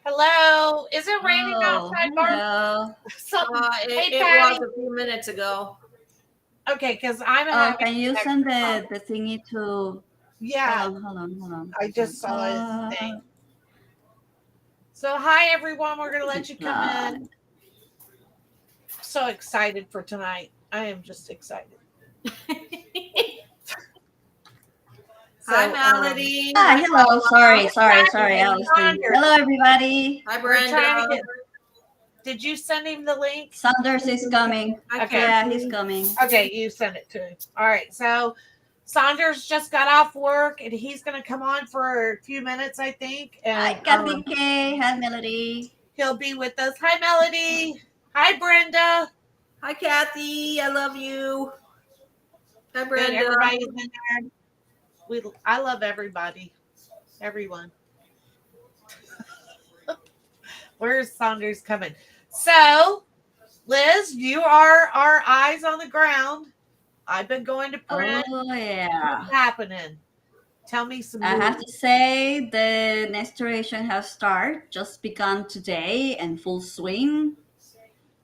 Hello. Is it raining Oh, outside, Barb? hello. Something. Hey, It was Patty. a few minutes ago. Okay, because I'm Oh, having can you send connection problems. the thingy to? Yeah, Hold on. I just saw his thing. Uh, So, hi, everyone. We're going to let you come in. decline. So excited for tonight. I am just excited. So, Hi, Melody. Hi, hello. Sorry. Patty I and was doing. Saunders. Hello, everybody. Hi, We're trying to Brenda. get. Did you send him the link? Saunders is coming. Hi, Okay. Yeah, he's coming. Okay, you send it to him. All right. So Saunders just got off work and he's going to come on for a few minutes, I think. Hi, And Kathy K. Hi, Melody. he'll be with us. Hi, Melody. Hi, Brenda. Hi, Kathy. I love you. Hi, Good. Brenda. Everybody's in there. I love everybody. Everyone. Where's Saunders coming? So, Liz, you are our eyes on the ground. I've been going to print. Oh, yeah. What's happening? Tell me some I have news. to say the restoration has started, just begun today and full swing.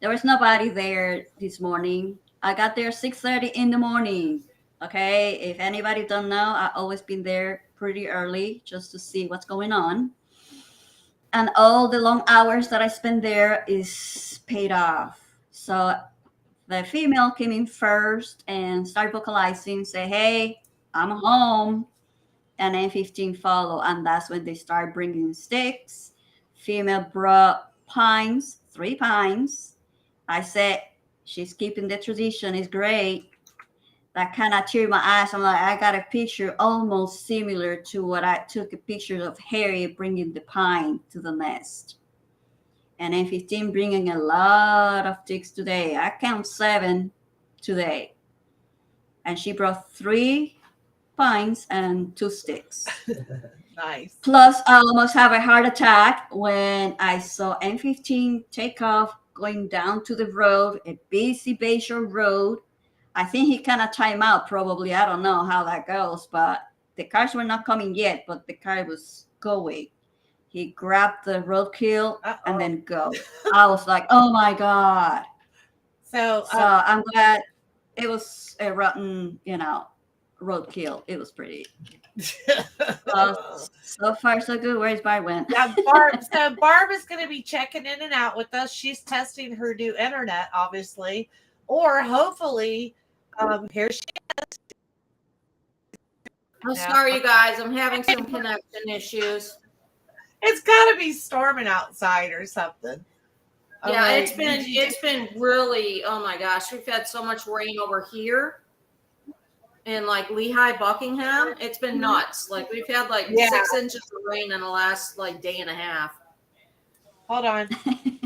There was nobody there this morning. I got there 6:30 in the morning. Okay, if anybody don't know, I always been there pretty early just to see what's going on. And all the long hours that I spent there is paid off. So the female came in first and started vocalizing, say, "Hey, I'm home." And then 15 follow, and that's when they start bringing sticks. Female brought pines, 3 pines. I said, she's keeping the tradition, it's great. That kind of teared my eyes. I'm like, I got a picture almost similar to what I took a picture of Harry bringing the pine to the nest. And then 15 bringing a lot of sticks today. I count 7 today. And she brought 3 pines and 2 sticks. Nice. Plus, I almost have a heart attack when I saw M15 take off going down to the road, a busy Bayshore road. I think he kind of timed out, probably. I don't know how that goes, but the cars were not coming yet, but the car was going. He grabbed the roadkill and then go. I was like, oh my God. So I'm glad it was a rotten, roadkill. It was pretty. So far, so good. Where's Barb went? Yeah, Barb. So Barb is going to be checking in and out with us. She's testing her new internet, obviously, or hopefully, here she. I'm sorry, you guys. I'm having some connection issues. It's got to be storming outside or something. Yeah, it's been really. Oh my gosh, we've had so much rain over here. In like Lehigh, Buckingham, it's been nuts. Like we've had 6 inches of rain in the last day and a half. Hold on,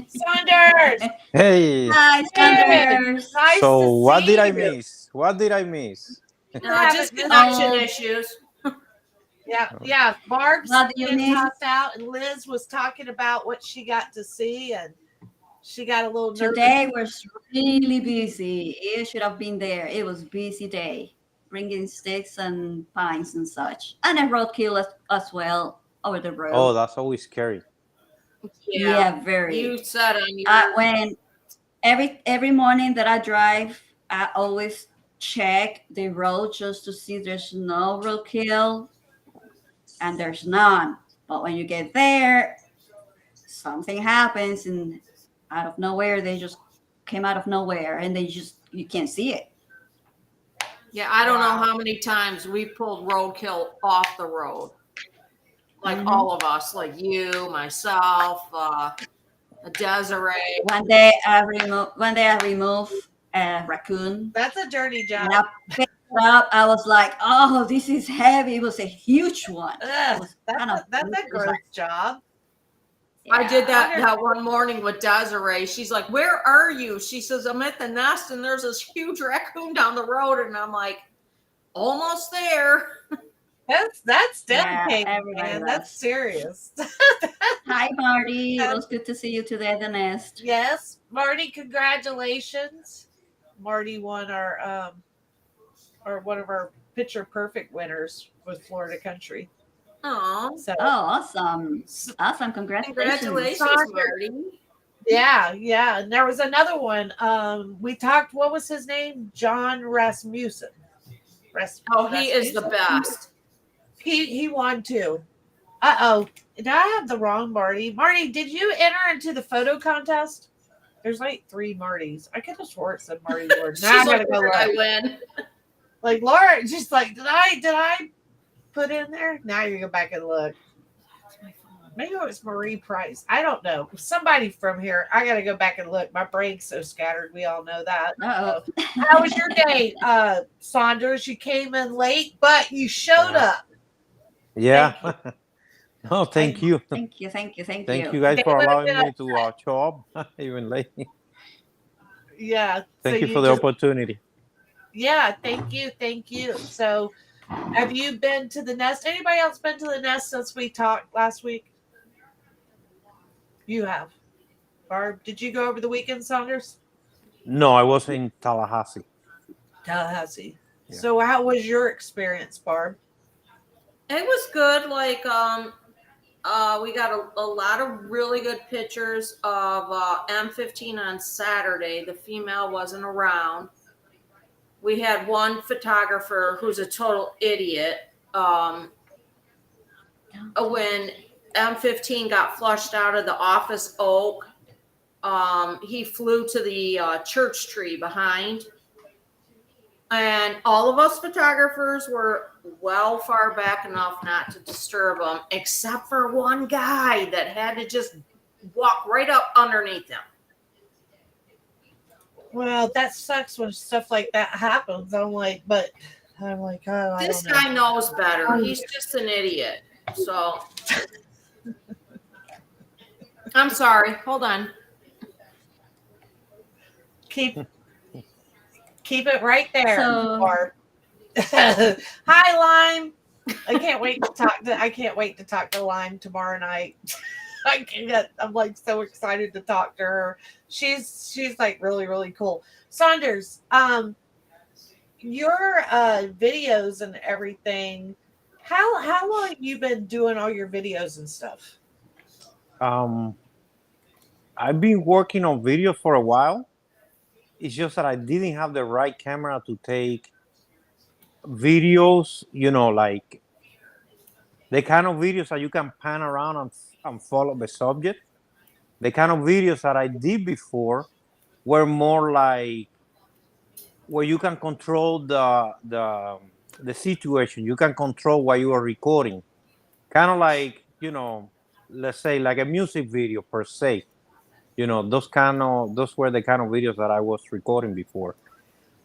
Saunders. Hey. Hi, Saunders. Nice So to what see did I you. miss? What did I miss? Just connection issues. Yeah. Barb's What do you getting miss? tossed out, and Liz was talking about what she got to see, and she got a little nervous. Today was really busy. You should have been there. It was busy day, bringing sticks and pines and such, and a roadkill as well over the road. Oh, that's always scary. Yeah, very. You said on your When every morning that I drive, I always check the road just to see there's no roadkill, and there's none. But when you get there, something happens, and out of nowhere, they just came out of nowhere, and you can't see it. Yeah, I don't know how many times we pulled roadkill off the road. All of us, like you, myself, Desiree. One day I removed a raccoon. That's a dirty job. And I picked it up. I was like, "Oh, this is heavy." It was a huge one. That's a gross job. Yeah. I did that one morning with Desiree. She's like, "Where are you?" She says, "I'm at the nest, and there's this huge raccoon down the road." And I'm like, "Almost there." That's dedicated, man. That's serious. Hi, Marty. It was good to see you today at the nest. Yes, Marty, congratulations. Marty won our one of our picture perfect winners with Florida Country. Oh, So Oh, awesome. Awesome. Congratulations. congratulations, Saunders. Marty. yeah. And there was another one. We talked, what was his name? John Rasmussen. Oh, he is the Rasmussen? best. He won too. Uh-oh. Did I have the wrong Marty? Marty, did you enter into the photo contest? There's like 3 Martys. I could have swore it said Marty Lord. Now I She's gotta like, go where did I look. win? Like Laura, just like, did I put in there? Now you go back and look. Maybe it was Marie Price. I don't know. Somebody from here. I gotta go back and look. My brain's so scattered. We all know that. Uh-oh. How was your day, Saunders? You came in late, but you showed up. Yeah. No, thank you. Thank you. Thank Thank you. you guys They for would have allowing been me to show up even late. Yeah. Thank so you for the opportunity. Yeah, thank you. So have you been to the nest? Anybody else been to the nest since we talked last week? You have. Barb, did you go over the weekend, Saunders? No, I was in Tallahassee. Tallahassee. Yeah. So how was your experience, Barb? It was good. Like, we got a lot of really good pictures of M15 on Saturday. The female wasn't around. We had one photographer who's a total idiot. When M15 got flushed out of the office oak, he flew to the church tree behind. And all of us photographers were well far back enough not to disturb him, except for one guy that had to just walk right up underneath him. Well, that sucks when stuff like that happens. I'm like, oh, I This don't know. guy knows better. He's just an idiot. So I'm sorry. Hold on. Keep it right there, So- Barb. Hi, Lime. I can't wait to talk to Lime tomorrow night. I'm like so excited to talk to her. She's like really, really cool. Saunders, your videos and everything, how long have you been doing all your videos and stuff? I've been working on video for a while. It's just that I didn't have the right camera to take videos, like the kind of videos that you can pan around and follow the subject. The kind of videos that I did before were more like where you can control the situation. You can control what you are recording. Kind of like, let's say like a music video per se. Those were the kind of videos that I was recording before.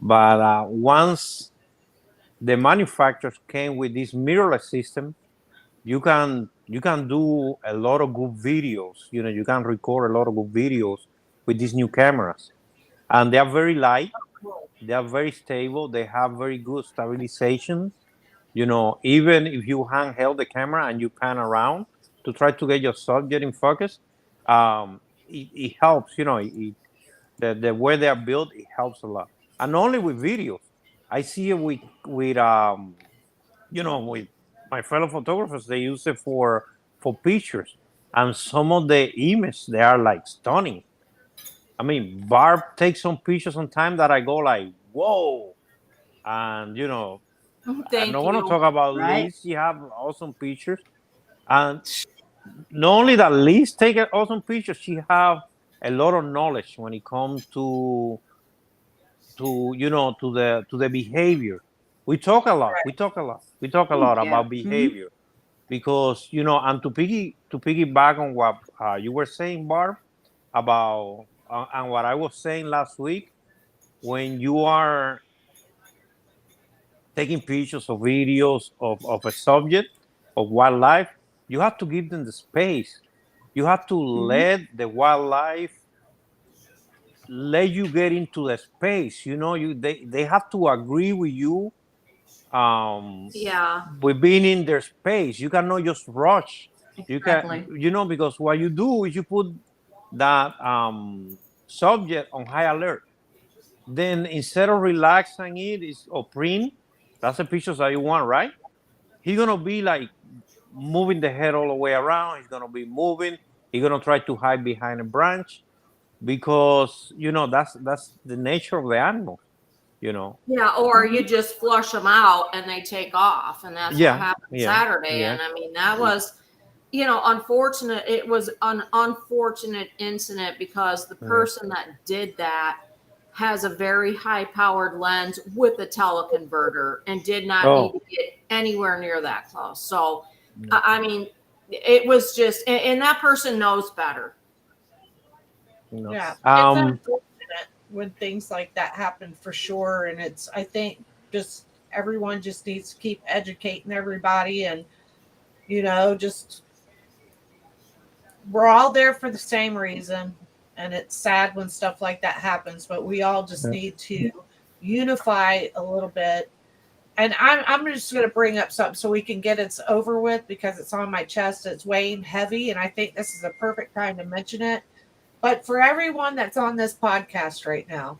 But once the manufacturers came with this mirrorless system, you can do a lot of good videos. You can record a lot of good videos with these new cameras, and they are very light. They are very stable. They have very good stabilization. Even if you handheld the camera and you pan around to try to get your subject in focus, it helps. The way they are built, it helps a lot. And only with videos, I see it with with my fellow photographers. They use it for pictures, and some of the images they are like stunning. I mean, Barb takes some pictures on time that I go like, whoa, and Thank I don't want to you. talk about Right. Liz. She have awesome pictures, and not only that Liz take awesome pictures, she have a lot of knowledge when it comes to the behavior. We talk a lot. We talk a lot. We talk a lot Yeah. about behavior because and to piggyback on what you were saying, Barb, about and what I was saying last week, when you are taking pictures or videos of a subject of wildlife, you have to give them the space. You have to let the wildlife let you get into the space. They have to agree with you Yeah. with being in their space. You cannot just rush. Exactly. You can because what you do is you put that subject on high alert. Then instead of relaxing it is or print, that's the pictures that you want, right? He's gonna be like moving the head all the way around. He's gonna be moving. He's gonna try to hide behind a branch because that's the nature of the animal. Yeah, or you just flush them out and they take off, and that's what Yeah, happened yeah, Saturday. yeah. And I mean, that was, unfortunate. It was an unfortunate incident because the person that did that has a very high powered lens with a teleconverter and did not need Oh, to get anywhere near that close. So, I mean, it was just, and that person knows better. no. Yeah, it's unfortunate when things like that happen for sure. And I think just everyone just needs to keep educating everybody, and just we're all there for the same reason. And it's sad when stuff like that happens, but we all just need to unify a little bit. And I'm just going to bring up something so we can get it over with, because it's on my chest. It's weighing heavy, and I think this is a perfect time to mention it. But for everyone that's on this podcast right now,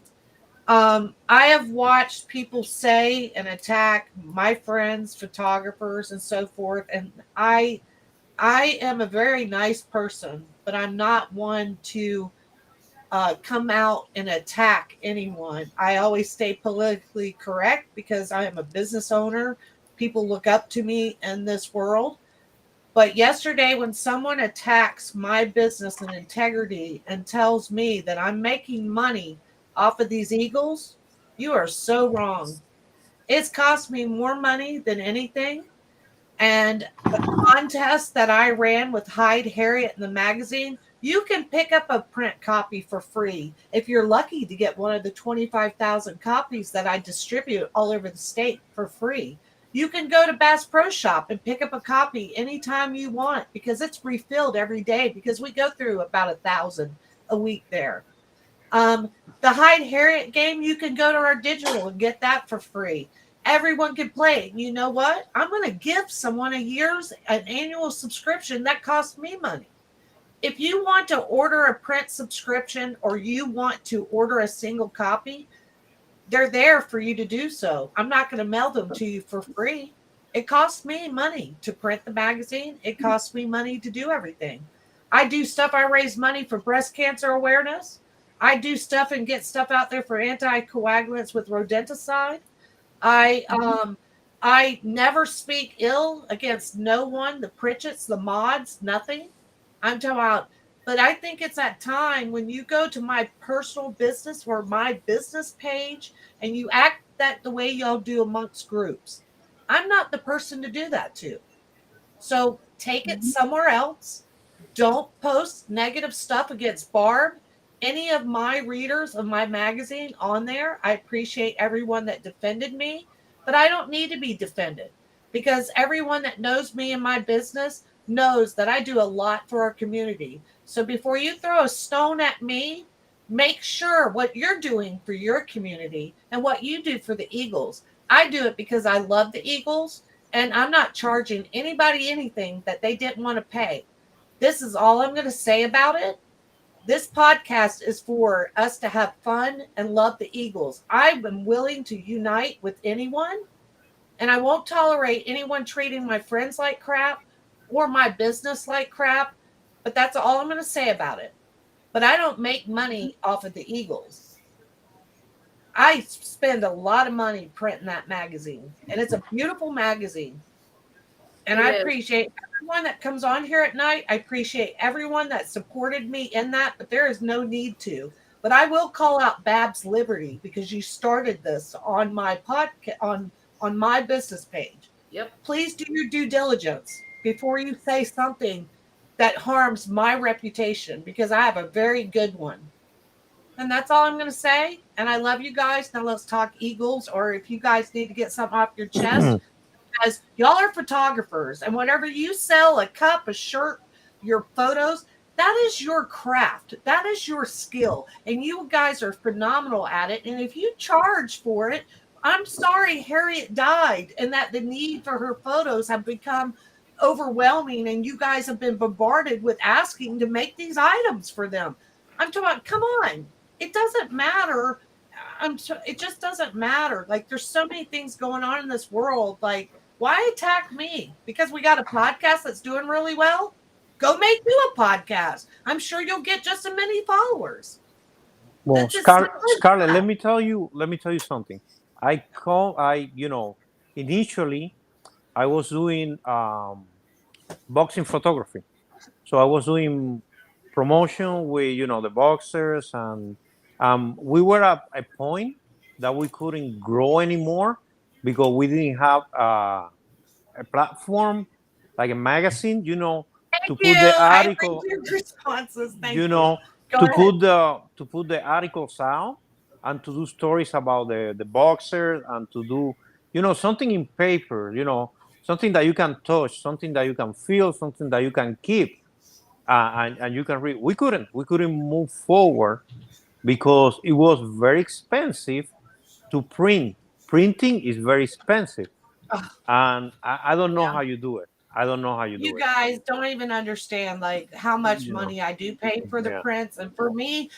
I have watched people say and attack my friends, photographers, and so forth. And I am a very nice person, but I'm not one to come out and attack anyone. I always stay politically correct because I am a business owner. People look up to me in this world. But yesterday, when someone attacks my business and integrity and tells me that I'm making money off of these eagles, you are so wrong. It's cost me more money than anything. And the contest that I ran with Hyde Harriet in the magazine, you can pick up a print copy for free if you're lucky to get one of the 25,000 copies that I distribute all over the state for free. You can go to Bass Pro Shop and pick up a copy anytime you want, because it's refilled every day, because we go through about 1,000 a week there. The Hyde Harriet game, you can go to our digital and get that for free. Everyone can play it. You know what? I'm going to give someone an annual subscription that costs me money. If you want to order a print subscription, or you want to order a single copy, they're there for you to do so. I'm not going to mail them to you for free. It costs me money to print the magazine. It costs me money to do everything. I do stuff. I raise money for breast cancer awareness. I do stuff and get stuff out there for anticoagulants with rodenticide. I never speak ill against no one, the Pritchett's, the mods, nothing. I'm talking about, but I think it's that time when you go to my personal business or my business page and you act that the way y'all do amongst groups. I'm not the person to do that to. So take it somewhere else. Don't post negative stuff against Barb, any of my readers of my magazine on there. I appreciate everyone that defended me, but I don't need to be defended, because everyone that knows me and my business knows that I do a lot for our community. So before you throw a stone at me, make sure what you're doing for your community and what you do for the Eagles. I do it because I love the Eagles, and I'm not charging anybody anything that they didn't want to pay. This is all I'm going to say about it. This podcast is for us to have fun and love the Eagles. I'm willing to unite with anyone, and I won't tolerate anyone treating my friends like crap or my business like crap. But that's all I'm going to say about it. But I don't make money off of the Eagles. I spend a lot of money printing that magazine, and it's a beautiful magazine. And I appreciate everyone that comes on here at night. I appreciate everyone that supported me in that, but there is no need to. But I will call out Babs Liberty, because you started this on my podcast, on my business page. Yep. Please do your due diligence before you say something that harms my reputation, because I have a very good one. And that's all I'm going to say. And I love you guys. Now let's talk Eagles, or if you guys need to get something off your chest, because y'all are photographers, and whenever you sell a cup, a shirt, your photos, that is your craft. That is your skill. And you guys are phenomenal at it. And if you charge for it, I'm sorry Harriet died, and that the need for her photos have become overwhelming, and you guys have been bombarded with asking to make these items for them. I'm talking about, come on. It doesn't matter. It just doesn't matter. Like, there's so many things going on in this world. Like Why attack me? Because we got a podcast that's doing really well? Go make you a podcast. I'm sure you'll get just as many followers. Well, That's as simple as Scarlett, that. let me tell you something. Initially I was doing boxing photography. So I was doing promotion with the boxers, and we were at a point that we couldn't grow anymore because we didn't have a platform like a magazine, to Thank put you. the I read article, your responses. Thank you you. know, Go to ahead. put the articles out and to do stories about the boxers and to do something in paper, something that you can touch, something that you can feel, something that you can keep, and you can read. We couldn't move forward because it was very expensive to print. Printing is very expensive, Ugh, and I don't know yeah. how you do it. I don't know how you You do it. guys don't even understand like how much You know, money I do pay for the yeah. prints. And for me,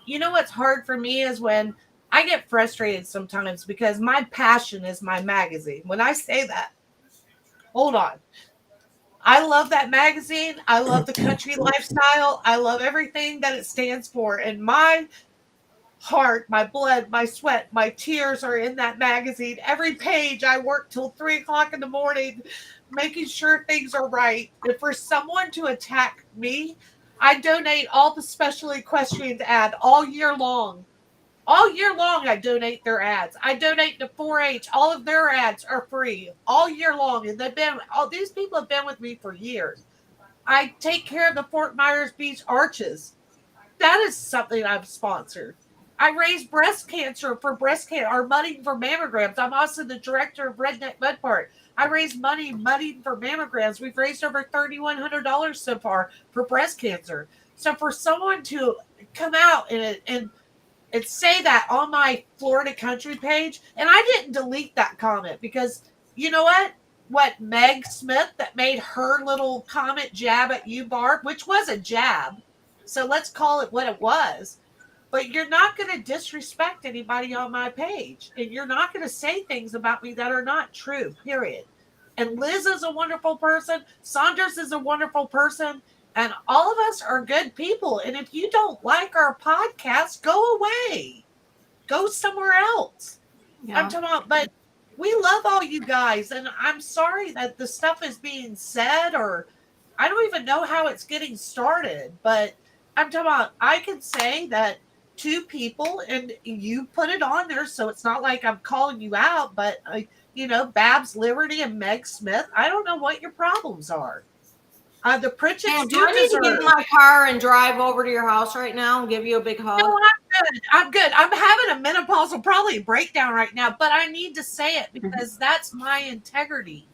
you know what's hard for me is when I get frustrated sometimes because my passion is my magazine. When I say that, hold on. I love that magazine. I love the country lifestyle. I love everything that it stands for. And my heart, my blood, my sweat, my tears are in that magazine. Every page I work till 3 o'clock in the morning, making sure things are right. And for someone to attack me, I donate all the special equestrian ad all year long. All year long, I donate their ads. I donate to 4-H. All of their ads are free all year long. And all these people have been with me for years. I take care of the Fort Myers Beach Arches. That is something I've sponsored. I raise breast cancer for breast cancer or money for mammograms. I'm also the director of Redneck Mud Park. I raise money for mammograms. We've raised over $3,100 so far for breast cancer. So for someone to come out and say that on my Florida country page, and I didn't delete that comment because you know what Meg Smith that made her little comment jab at you, Barb, which was a jab. So let's call it what it was. But you're not going to disrespect anybody on my page. And you're not going to say things about me that are not true, period. And Liz is a wonderful person. Saunders is a wonderful person. And all of us are good people. And if you don't like our podcast, go away. Go somewhere else. Yeah. I'm talking about, but we love all you guys. And I'm sorry that the stuff is being said, or I don't even know how it's getting started. But I'm talking about, I can say that two people, and you put it on there, so it's not like I'm calling you out, but Babs Liberty and Meg Smith, I don't know what your problems are. The Pritchett's Damn, do I need to get in my car and drive over to your house right now and give you a big hug? No, I'm good. I'm having a menopausal probably breakdown right now, but I need to say it because that's my integrity.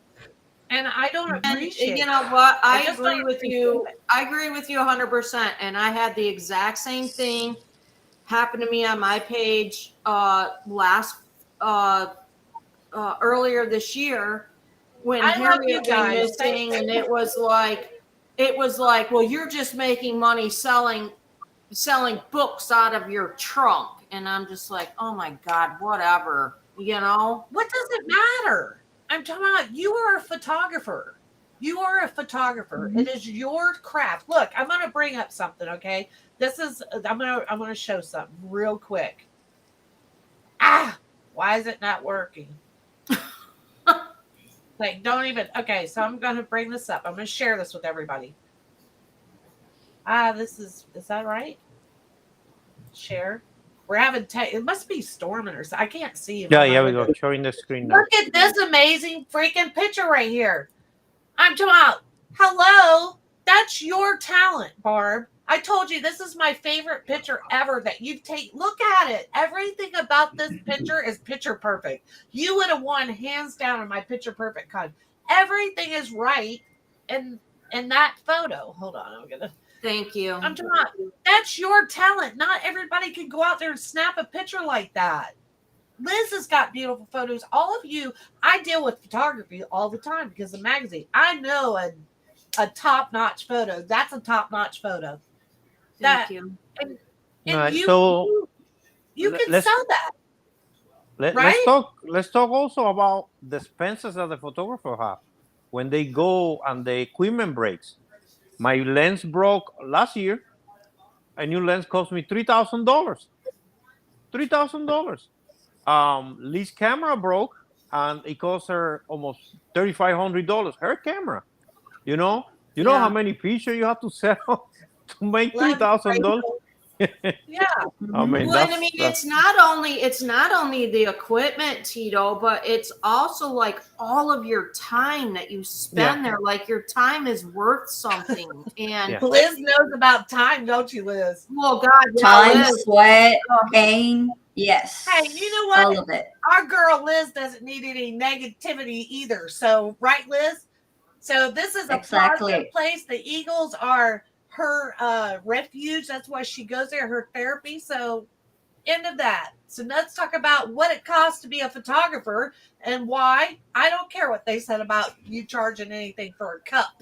And I don't appreciate it. You know what? I just agree don't with you. appreciate it. I agree with you 100%. And I had the exact same thing happen to me on my page earlier this year when Harriet went missing, and it was like, well, you're just making money selling books out of your trunk. And I'm just like, oh my God, whatever, What does it matter? I'm talking about you are a photographer. You are a photographer. Mm-hmm. It is your craft. Look, I'm going to bring up something, okay? I'm going to show something real quick. Why is it not working? Okay, so I'm going to bring this up. I'm going to share this with everybody. Is that right? Share. We're having it must be storming or something. I can't see. Yeah, we go. Showing the screen now. Look at this amazing freaking picture right here. I'm talking about, hello, that's your talent, Barb. I told you this is my favorite picture ever that you've taken. Look at it. Everything about this picture is picture perfect. You would have won hands down in my picture perfect con. Everything is right in that photo. Hold on, I'm gonna. Thank you. I'm talking about, that's your talent. Not everybody can go out there and snap a picture like that. Liz has got beautiful photos. All of you, I deal with photography all the time because of the magazine. I know a top-notch photo. That's a top-notch photo. Thank you. And right, you so can sell that. Right? Let's talk also about the expenses that the photographer have when they go and the equipment breaks. My lens broke last year. A new lens cost me $3,000. $3,000. Lee's camera broke, and it cost her almost $3,500. Her camera. You know, you know how Yeah. many pictures you have to sell to make Let me $3,000. Yeah. I Mhm. mean, Well, and I mean, it's not only the equipment, Tito, but it's also like all of your time that you yeah, spend there. Like your time is worth something. And yeah. Liz knows about time, don't you, Liz? well, God, yeah, Time, Liz. sweat, Oh, pain. Hey, you know Yes, what? all of it. Our girl Liz doesn't need any negativity either. So, right, Liz? So, this is a positive Exactly. place. The Eagles are her refuge. That's why she goes there, her therapy. So, end of that. So, let's talk about what it costs to be a photographer and why. I don't care what they said about you charging anything for a cup.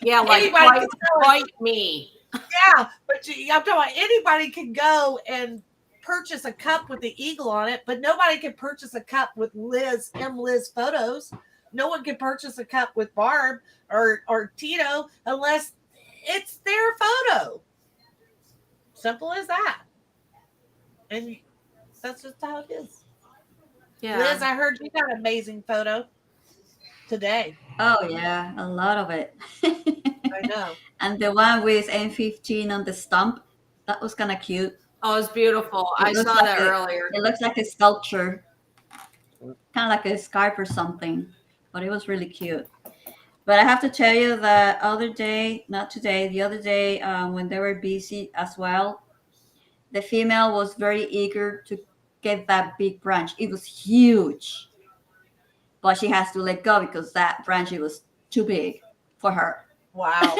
yeah, like Anybody can go and bite me. yeah, but I'm talking about anybody can go and purchase a cup with the eagle on it, but nobody can purchase a cup with MLiz Photos. No one can purchase a cup with Barb or Tito unless it's their photo. Simple as that. And that's just how it is. Yeah. Liz, I heard you got an amazing photo today. Oh yeah, a lot of it. I know. And the one with M15 on the stump, that was kind of cute. Oh, it's beautiful. It I looks saw like that a earlier. it looks like a sculpture, kind of like a scarf or something. But it was really cute. But I have to tell you that other day, not today, the other day, when they were busy as well, the female was very eager to get that big branch. It was huge, but she has to let go because that branch it was too big for her. Wow.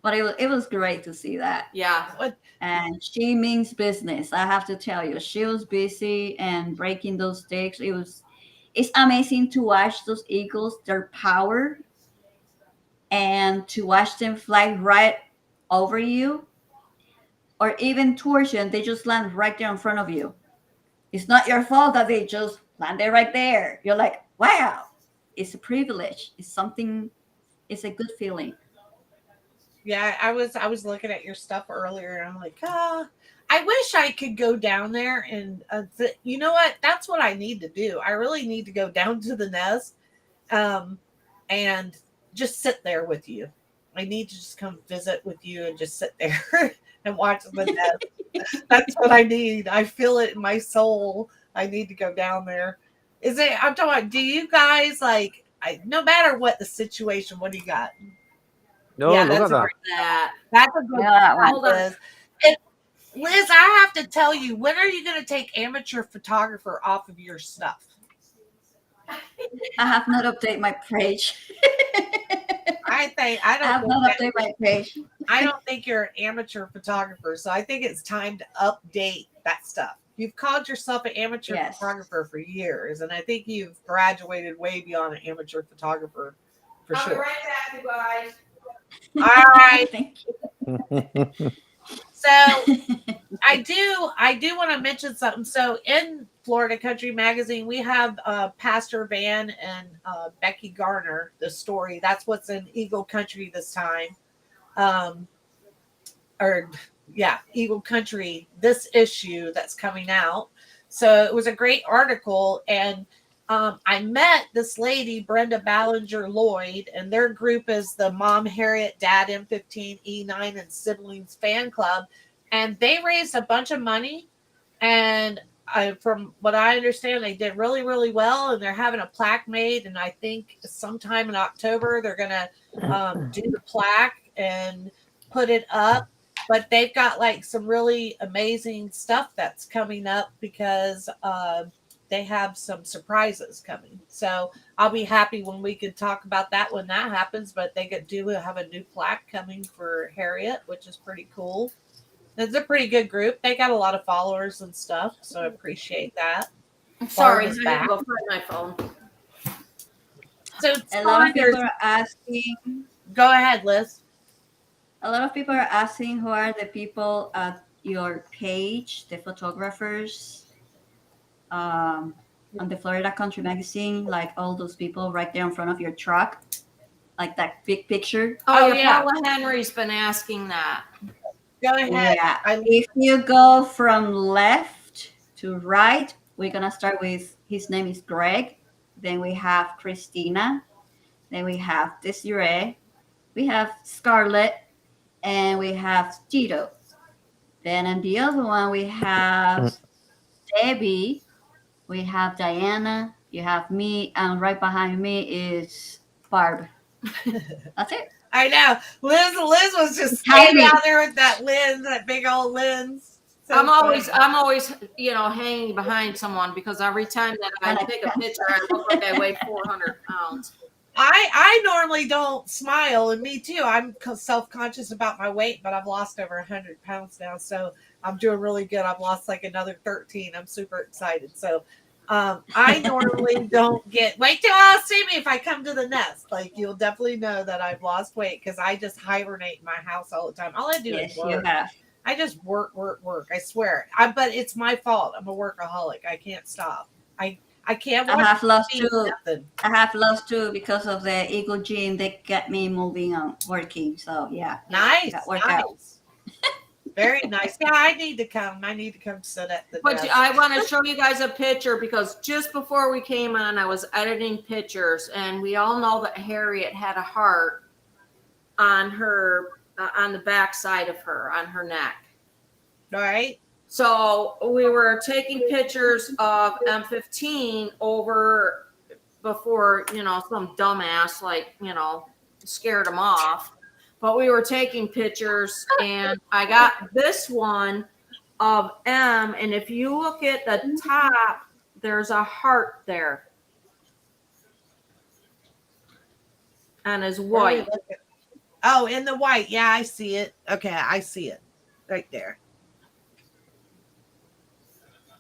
But it was great to see that. Yeah. What And she means business. I have to tell you, she was busy and breaking those sticks. It's amazing to watch those eagles, their power, and to watch them fly right over you or even towards you, and they just land right there in front of you. It's not your fault that they just landed right there. You're like, wow, it's a privilege. It's something. It's a good feeling. Yeah, I was looking at your stuff earlier, and I'm like, I wish I could go down there and you know what? That's what I need to do. I really need to go down to the nest, and just sit there with you. I need to just come visit with you and just sit there and watch the nest. That's what I need. I feel it in my soul. I need to go down there. Is it? I'm talking about. Do you guys like? No matter what the situation, what do you got? No, Yeah, look that's at a that. great. That. That's a good Yeah, that one. Hold on. Liz. And Liz, I have to tell you, when are you going to take amateur photographer off of your stuff? I have not updated my page. I think I I don't have think not that, updated my page. I don't think you're an amateur photographer, so I think it's time to update that stuff. You've called yourself an amateur Yes. photographer for years, and I think you've graduated way beyond an amateur photographer for I'll be sure. right back, you guys. All right. Thank So you. I do want to mention something. So in Florida Country Magazine, we have Pastor Van and Becky Garner, the story. That's what's in Eagle Country this time. Um, or yeah, Eagle Country, this issue that's coming out. So it was a great article. And I met this lady, Brenda Ballinger Lloyd, and their group is the Mom Harriet, Dad M15, E9, and Siblings Fan Club. And they raised a bunch of money. And from what I understand, they did really, really well. And they're having a plaque made. And I think sometime in October, they're going to do the plaque and put it up. But they've got like some really amazing stuff that's coming up because they have some surprises coming. So I'll be happy when we can talk about that when that happens. But they do have a new plaque coming for Harriet, which is pretty cool. It's a pretty good group. They got a lot of followers and stuff, so I appreciate that. Sorry, I is had back. to go find my phone. So A lot of people Saunders, are asking. go ahead, Liz. A lot of people are asking who are the people at your page, the photographers, on the Florida Country Magazine, like all those people right there in front of your truck, like that big picture. Oh, Oh, yeah. yeah. Paula Henry's been asking that. Go ahead. Yeah. I If you go from left to right, we're gonna start with his name is Greg. Then we have Christina. Then we have Desiree. We have Scarlett, and we have Tito. Then on the other one we have Debbie. We have Diana. You have me, and right behind me is Barb. That's it. I know. Liz was just Tiny. standing out there with that lens, that big old lens. So I'm always, funny. hanging behind someone because every time that I take a picture, I look like I weigh 400 pounds. I normally don't smile, and me too. I'm self-conscious about my weight, but I've lost over 100 pounds now, so I'm doing really good. I've lost like another 13. I'm super excited. So I normally don't wait till I'll see me if I come to the nest. Like, you'll definitely know that I've lost weight because I just hibernate in my house all the time. All I do Yes, is you work. have. I just work. I swear. But it's my fault. I'm a workaholic. I can't stop. I can't. I have lost see too. nothing. I have lost too because of the Eagle Gym. They get me moving on working. So yeah, Nice. that worked out. Nice. Very nice. Yeah, I need to come. I need to come sit at the But desk. I want to show you guys a picture because just before we came on, I was editing pictures, and we all know that Harriet had a heart on her, on the back side of her, on her neck. All right. So we were taking pictures of M15 over before, some dumbass, scared them off. But we were taking pictures, and I got this one of M, and if you look at the top, there's a heart there. And is white. Oh, in the white. Yeah, I see it. Okay, I see it right there.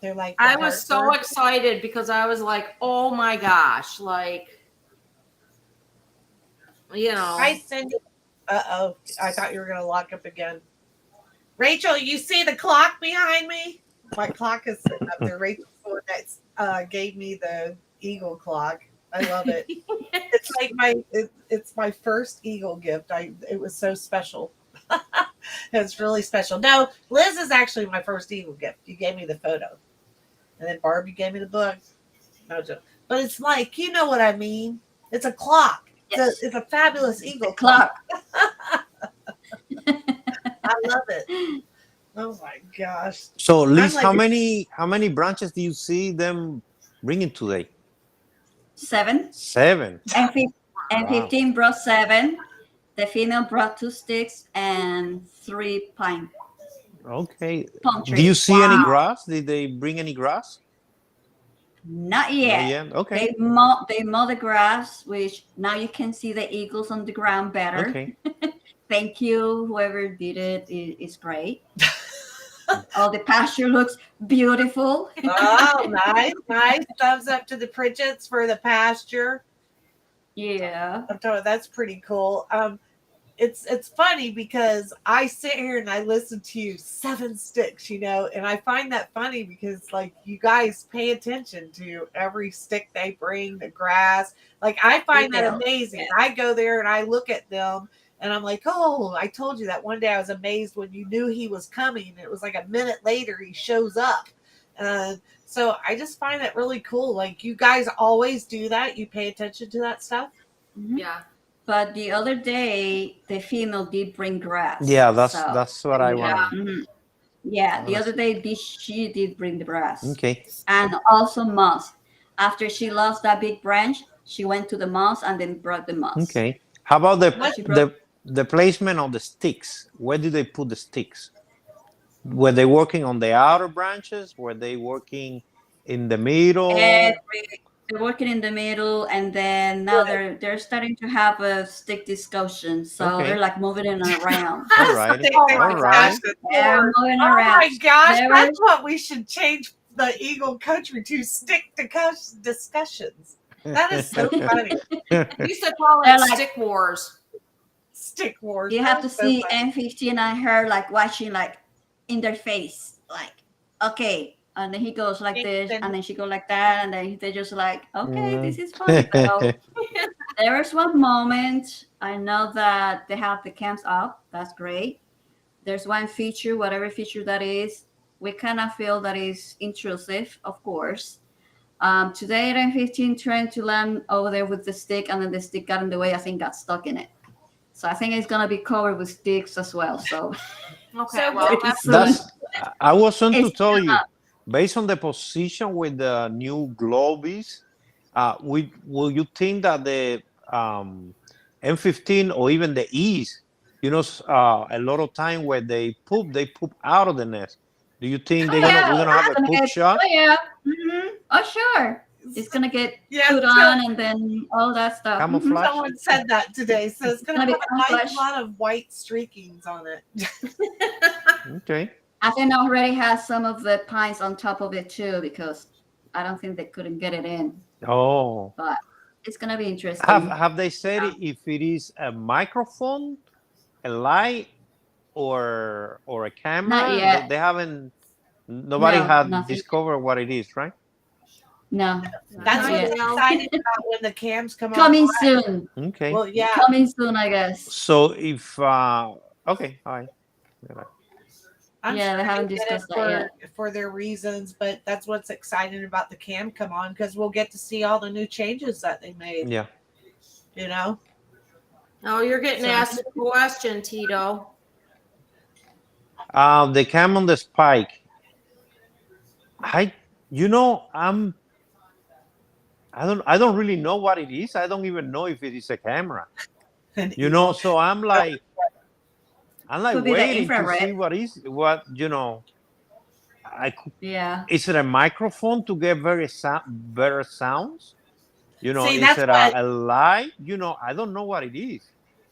They're like, I was so excited because I was like, oh my gosh, Hi, Cindy. Uh-oh. I thought you were going to lock up again. Rachel, you see the clock behind me? My clock is sitting up there. Rachel gave me the eagle clock. I love it. It's like it's my first eagle gift. It was so special. It's really special. No, Liz is actually my first eagle gift. You gave me the photo. And then Barb, you gave me the book. No joke. But it's like, you know what I mean? It's a clock. Yes. It's a fabulous eagle clock. I love it. Oh my gosh. So, Liz, like- how many branches do you see them bringing today? 7. 7. And 15 brought 7. The female brought 2 sticks and 3 pine. Okay. Palm Do trees. you see any grass? Did they bring any grass? Not yet. Not yet? Okay. They mow the grass, which now you can see the eagles on the ground better. Okay. Thank you, whoever did it. It's great. Oh, the pasture looks beautiful. Oh, nice. Thumbs up to the Pritchett's for the pasture. Yeah. I'm telling you, that's pretty cool. It's funny because I sit here and I listen to you 7 sticks, and I find that funny because you guys pay attention to every stick they bring, the grass. I find that amazing. Yeah. I go there and I look at them and I'm like, oh, I told you that one day I was amazed when you knew he was coming. It was like a minute later he shows up. So I just find that really cool. You guys always do that. You pay attention to that stuff. Mm-hmm. Yeah. But the other day, the female did bring grass. Yeah, that's what I want. Mm-hmm. Yeah, the other day she did bring the grass. Okay. And also moss. After she lost that big branch, she went to the moss and then brought the moss. Okay. How about the placement of the sticks? Where do they put the sticks? Were they working on the outer branches? Were they working in the middle? They're working in the middle, and then now they're starting to have a stick discussion. So they're moving it around. All right. They're moving around. Oh my gosh, that's what we should change the Eagle Country to, stick discussions. That is so funny. We used to call it stick wars. Stick wars. You have to see M15 and her watching in their face, like, okay. And then he goes like this, and then she goes like that, and then they're just like, okay, this is fun. So there is one moment. I know that they have the cams up. That's great. There's one feature, whatever feature that is, we kind of feel that is intrusive, of course. Today at M15 trying to land over there with the stick, and then the stick got in the way. I think got stuck in it. So I think it's gonna be covered with sticks as well. So Okay, So well, That's. I was on to It's tell you, not- based on the position with the new globe is, will you think that the M15 or even the E's, a lot of time where they poop out of the nest. Do you think we're gonna have a poop shot? Oh yeah. Oh sure. It's gonna get put on and then all that stuff. Camouflage. Someone said that today, so it's going to Gonna have be a camouflage. lot of white streakings on it. Okay. I think it already has some of the pines on top of it too, because I don't think they couldn't get it in. Oh. But it's gonna be interesting. Have they said if it is a microphone, a light, or a camera? Not yet. They haven't. Nobody No, had nothing. discovered what it is, right? No. That's Not what's yet. exciting about when the cams come on. Coming soon. Okay. Well, yeah. Coming soon, I guess. So if okay, all right. I'm Yeah, sure they haven't get it discussed that for their reasons, but that's what's exciting about the cam come on, because we'll get to see all the new changes that they made. Yeah. You know. Oh, you're getting asked a question, Tito. The cam on the spike. I don't really know what it is. I don't even know if it is a camera. So I'm like Could be the waiting to infrared. see Yeah. is it a microphone to get better sounds? See, Is that's it what- a light? I don't know what it is.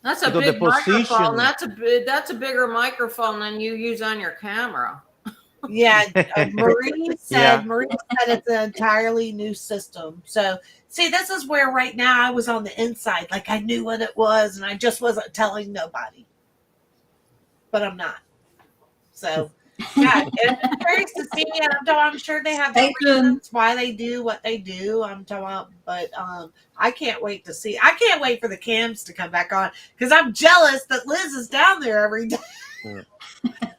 That's a Because the big microphone. position- That's a bigger microphone than you use on your camera. Yeah, Marie said Yeah. it's an entirely new system. So see, this is where right now I was on the inside, like I knew what it was, and I just wasn't telling nobody. But I'm not. So yeah, it's curious to see. I'm sure they have Stay the tuned. reasons why they do what they do. I'm talking about, but I can't wait to see. I can't wait for the cams to come back on, because I'm jealous that Liz is down there every day.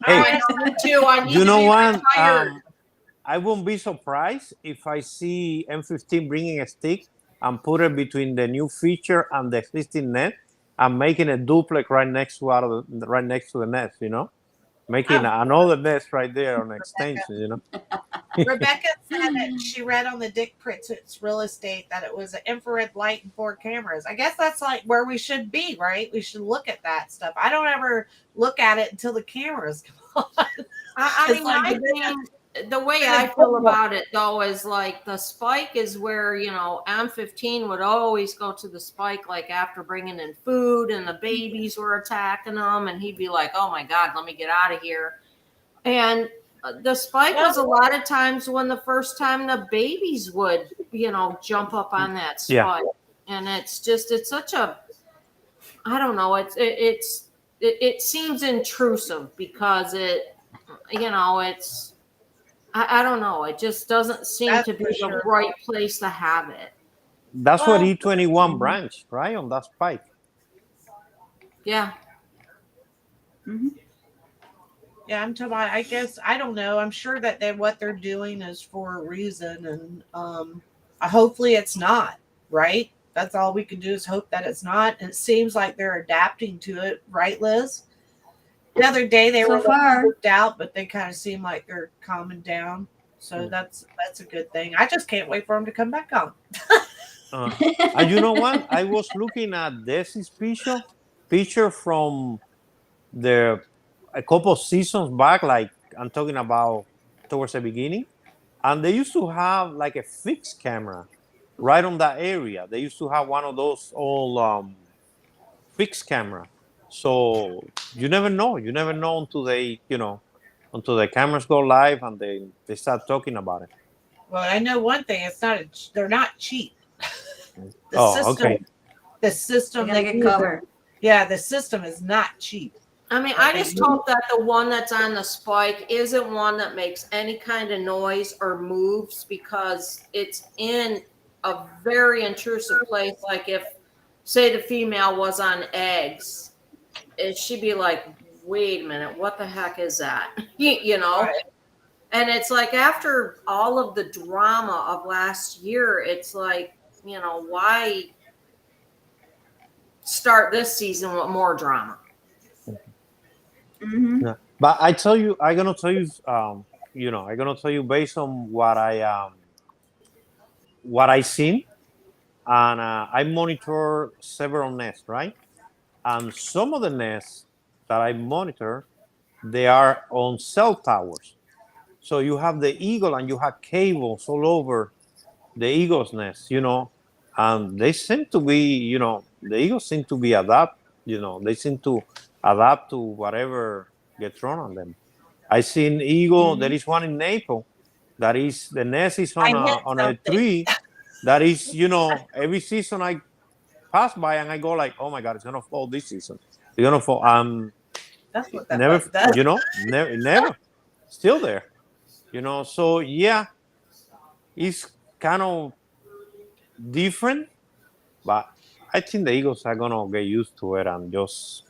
Hey, I know me too. I need you to know be what? retired. I won't be surprised if I see M15 bringing a stick and put it between the new feature and the existing net and making a duplex right next to the nest. Making another nest right there on extension. Rebecca said that she read on the Dick Pritz's real estate that it was an infrared light and 4 cameras. I guess that's like where we should be, right? We should look at that stuff. I don't ever look at it until the cameras come on. I It's mean, like my thing, the way I feel about it though is like the spike is where M15 would always go to the spike like after bringing in food and the babies were attacking them, and he'd be like, "Oh my God, let me get out of here." And the spike was a lot of times when the first time the babies would jump up on that spike, Yeah. and it's such a, I don't know, it seems intrusive because it's I don't know. It just doesn't seem That's to be for the sure. right place to have it. That's what E21 branch, right? On that spike. Yeah. Yeah, I'm talking about, I guess, I don't know. I'm sure that what they're doing is for a reason, and hopefully it's not, right? That's all we can do is hope that it's not. And it seems like they're adapting to it, right, Liz? The other day they So were far. freaked out, but they kind of seem like they're calming down. So that's a good thing. I just can't wait for them to come back on. And you know what? I was looking at Desi's picture from a couple of seasons back, like I'm talking about towards the beginning, and they used to have like a fixed camera right on that area. They used to have one of those old fixed camera. So you never know. You never know until until the cameras go live and they start talking about it. Well, I know one thing. They're not cheap. Okay. The system They're gonna they get use, covered. yeah, the system is not cheap. I mean, I just hope that the one that's on the spike isn't one that makes any kind of noise or moves, because it's in a very intrusive place. Like if, say, the female was on eggs, she'd be like, wait a minute, what the heck is that? You know? Right. And it's like, after all of the drama of last year, it's like, you know, why start this season with more drama? Mm-hmm. Yeah. But I tell you, I'm gonna tell you, I'm gonna tell you based on what I seen, and I monitor several nests, right? And some of the nests that I monitor, they are on cell towers. So you have the eagle and you have cables all over the eagle's nest, and they seem to be, the eagles seem to be they seem to adapt to whatever gets thrown on them. I seen eagle. There is one in Naples. That is, the nest is I on hit a something. tree. That is, every season I pass by and I go like, oh my god, it's gonna fall this season. It's gonna fall. That's what that Never, button does. never, still there. So yeah, it's kind of different, but I think the eagles are gonna get used to it and just,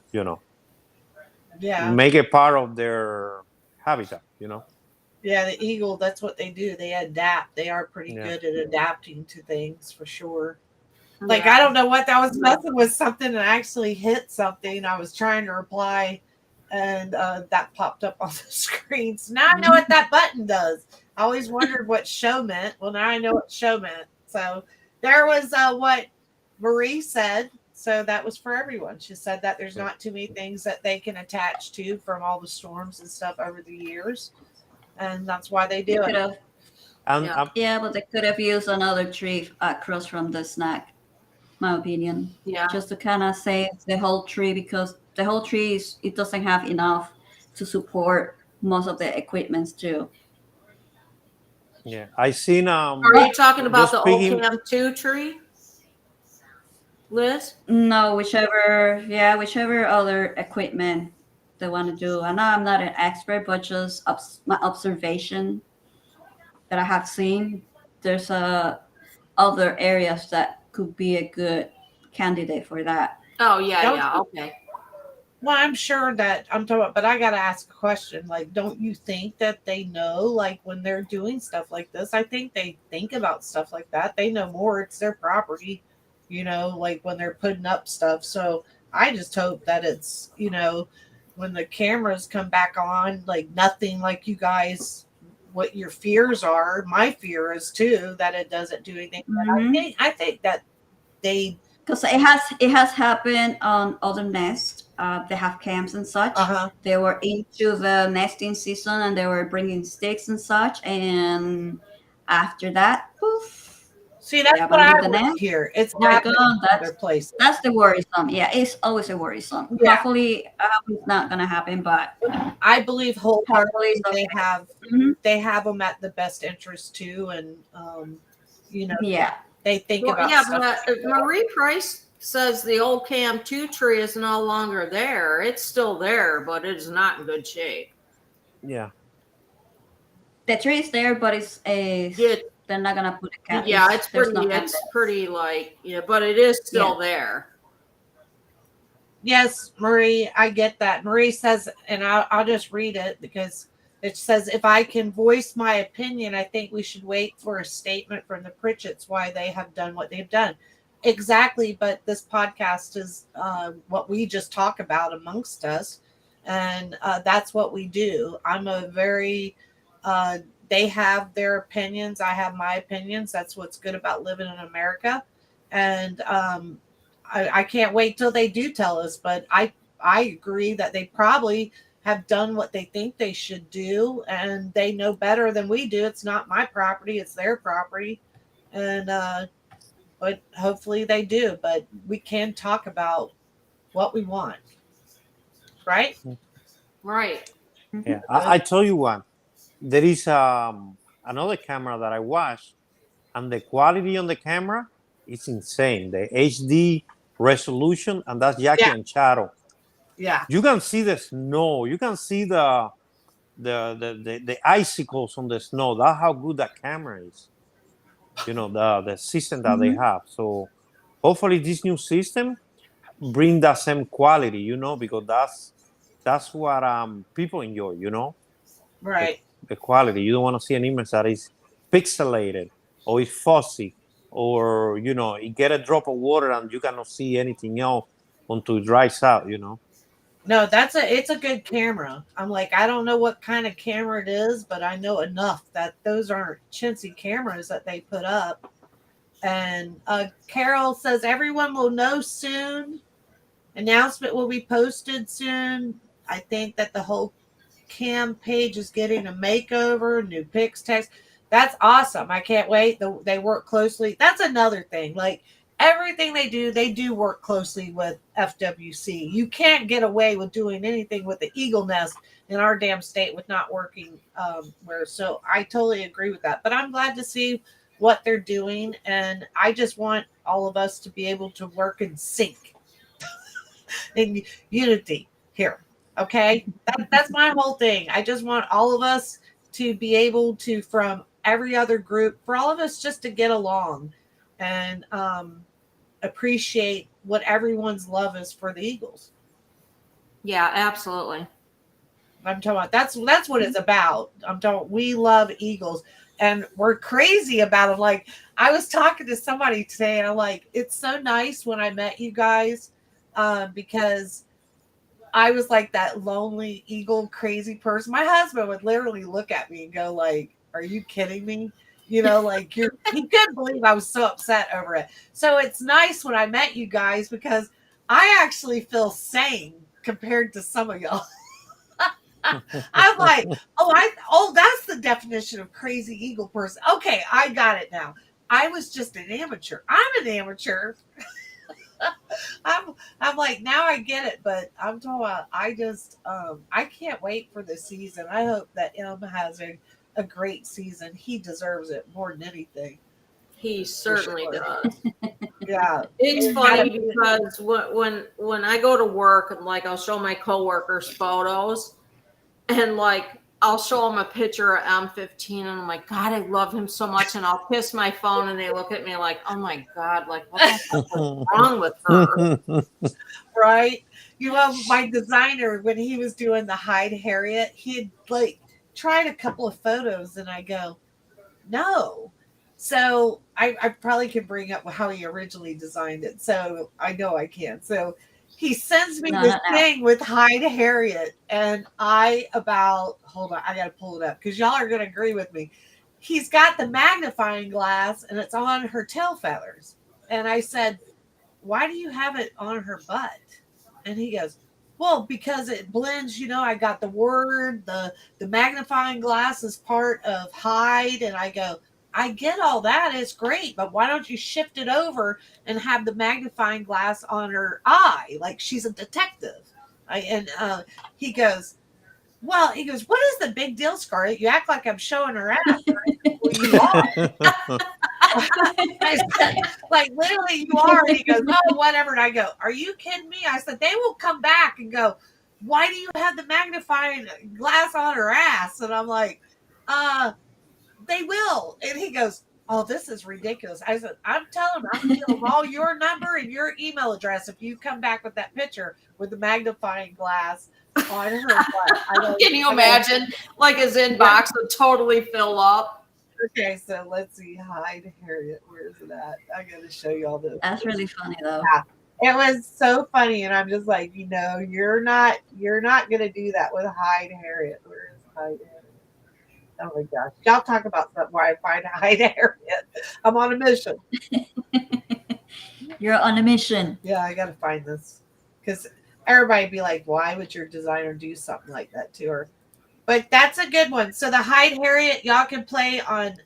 Yeah. make it part of their habitat. Yeah, the eagle, that's what they do. They adapt. They are pretty Yeah. good at adapting to things for sure. Like, I don't know what that was, messing with something and I actually hit something. I was trying to reply and that popped up on the screen. So now I know what that button does. I always wondered what show meant. Well, now I know what show meant. So there was what Marie said. So that was for everyone. She said that there's not too many things that they can attach to from all the storms and stuff over the years. And that's why they do Could it. have, And yeah, but they could have used another tree across from the snack. My opinion. Yeah. Just to kind of save the whole tree, because the whole tree it doesn't have enough to support most of the equipments too. yeah, I seen Are you talking about just the old speaking- Cam 2 tree, Liz? No, whichever other equipment they want to do. I know I'm not an expert, but just my observation that I have seen, there's other areas that could be a good candidate for that. Oh, yeah, Don't- yeah, okay. Well, I'm sure that I'm talking about, but I got to ask a question. Like, don't you think that they know, like, when they're doing stuff like this? I think they think about stuff like that. They know more. It's their property, like when they're putting up stuff. So I just hope that it's, when the cameras come back on, like nothing like you guys, what your fears are. My fear is too that it doesn't do anything. But I think that they. Because it has happened on other nests. They have camps and such. Uh-huh. They were into the nesting season and they were bringing sticks and such. And after that, poof. See, that's Yeah, what I the would nest. hear. It's They're happening gone. in other places. That's the worrisome. Yeah, it's always a worrisome. Yeah. Hopefully, it's not gonna happen. But I believe wholeheartedly Hopefully they have them at the best interest too, and yeah, they think Well, about yeah, stuff. but Marie Price says the old Cam 2 tree is no longer there. It's still there, but it is not in good shape. Yeah. the tree is there, but it's a. Yeah. They're not gonna put a cap. Yeah, it's there's pretty. no cap It's there. pretty like but it is still there. Yes, Marie, I get that. Marie says, and I'll just read it because it says, if I can voice my opinion, I think we should wait for a statement from the Pritchetts why they have done what they've done. Exactly, but this podcast is what we just talk about amongst us, and that's what we do. I'm a very they have their opinions, I have my opinions. That's what's good about living in America, and I can't wait till they do tell us. But I agree that they probably have done what they think they should do, and they know better than we do. It's not my property, it's their property, and but hopefully they do. But we can talk about what we want, right? Right. Yeah. I tell you what, there is another camera that I watched, and the quality on the camera is insane. The HD resolution, and that's Jackie Yeah. and Shadow. Yeah. You can see the snow. You can see the icicles on the snow. That's how good that camera is. The system that they have. So hopefully this new system bring that same quality, because that's what people enjoy, the, Right. the quality. You don't want to see an image that is pixelated or is fuzzy, or you get a drop of water and you cannot see anything else until it dries out. No, it's a good camera. I'm like, I don't know what kind of camera it is, but I know enough that those aren't chintzy cameras that they put up. And Carol says everyone will know soon. Announcement will be posted soon. I think that the whole cam page is getting a makeover, new pics, text. That's awesome. I can't wait. They work closely. That's another thing. Like everything they do work closely with FWC. You can't get away with doing anything with the Eagle Nest in our damn state with not working. So I totally agree with that. But I'm glad to see what they're doing, and I just want all of us to be able to work in sync, in unity here. Okay, that's my whole thing. I just want all of us to be able to, from every other group, for all of us just to get along and appreciate what everyone's love is for the Eagles. Yeah, absolutely. I'm talking about that's what it's about. We love Eagles and we're crazy about them. Like I was talking to somebody today and I'm like, it's so nice when I met you guys because I was like that lonely eagle crazy person. My husband would literally look at me and go like, are you kidding me? Like he couldn't believe I was so upset over it. So it's nice when I met you guys because I actually feel sane compared to some of y'all. I'm like, that's the definition of crazy eagle person. Okay, I got it now. I was just an amateur. I'm an amateur. I'm like, now I get it, but I'm talking about I can't wait for the season. I hope that M has a great season. He deserves it more than anything. He certainly does. Yeah. It's funny because when I go to work and like I'll show my coworkers photos and like I'll show them a picture of M15 and I'm like, God, I love him so much. And I'll kiss my phone and they look at me like, oh my God, like what the fuck is wrong with her? Right. My designer, when he was doing the Hyde Harriet, he had like tried a couple of photos and I go, no. So I probably can bring up how he originally designed it. So I know I can. So he sends me this thing with Hyde Harriet, and hold on, I got to pull it up because y'all are going to agree with me. He's got the magnifying glass, and it's on her tail feathers. And I said, why do you have it on her butt? And he goes, well, because it blends, I got the word, the magnifying glass is part of Hyde. And I go, I get all that. It's great. But why don't you shift it over and have the magnifying glass on her eye? Like she's a detective. He goes, what is the big deal, Scarlett? You act like I'm showing her ass. Right? Well, you are. I said, like literally you are. And he goes, oh, whatever. And I go, are you kidding me? I said, they will come back and go, why do you have the magnifying glass on her ass? And I'm like, they will. And he goes, oh, this is ridiculous. I said, I'm telling them, I'm going to give them all your number and your email address if you come back with that picture with the magnifying glass on her butt. Can you imagine? Like his inbox would totally fill up. Okay, so let's see. Hyde Harriet, where is it at? I got to show you all this. That's really funny, though. Yeah, it was so funny, and I'm just like, you're not going to do that with Hyde Harriet. Where is Hyde Harriet? Oh my gosh. Y'all talk about something where I find Hyde Harriet. I'm on a mission. You're on a mission. Yeah, I got to find this. Because everybody be like, why would your designer do something like that to her? But that's a good one. So the Hyde Harriet, y'all can play on,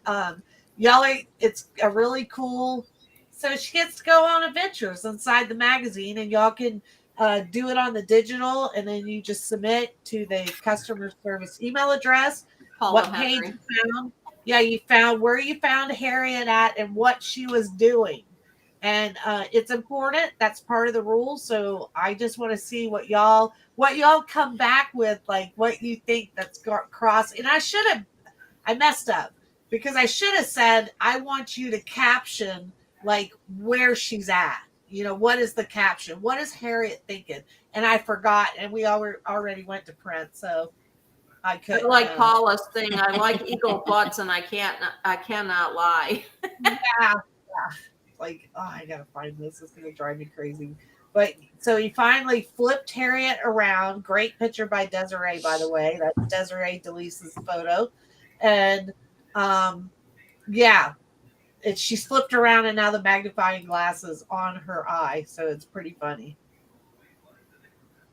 it's a really cool, so she gets to go on adventures inside the magazine and y'all can do it on the digital and then you just submit to the customer service email address. What page you found? Yeah, you found where you found Harriet at and what she was doing. and it's important. That's part of the rules. So I just want to see what y'all come back with, like what you think that's cross. And I messed up because I should have said I want you to caption like where she's at. You know, what is the caption? What is Harriet thinking? And I forgot, and we already went to print, so I couldn't. Like Paula's thing, I like eagle butts, and I cannot lie. Yeah. Like, oh, I gotta find this. It's gonna drive me crazy. But so he finally flipped Harriet around. Great picture by Desiree, by the way. That's Desiree DeLisa's photo. And yeah, she's flipped around, and now the magnifying glass is on her eye. So it's pretty funny.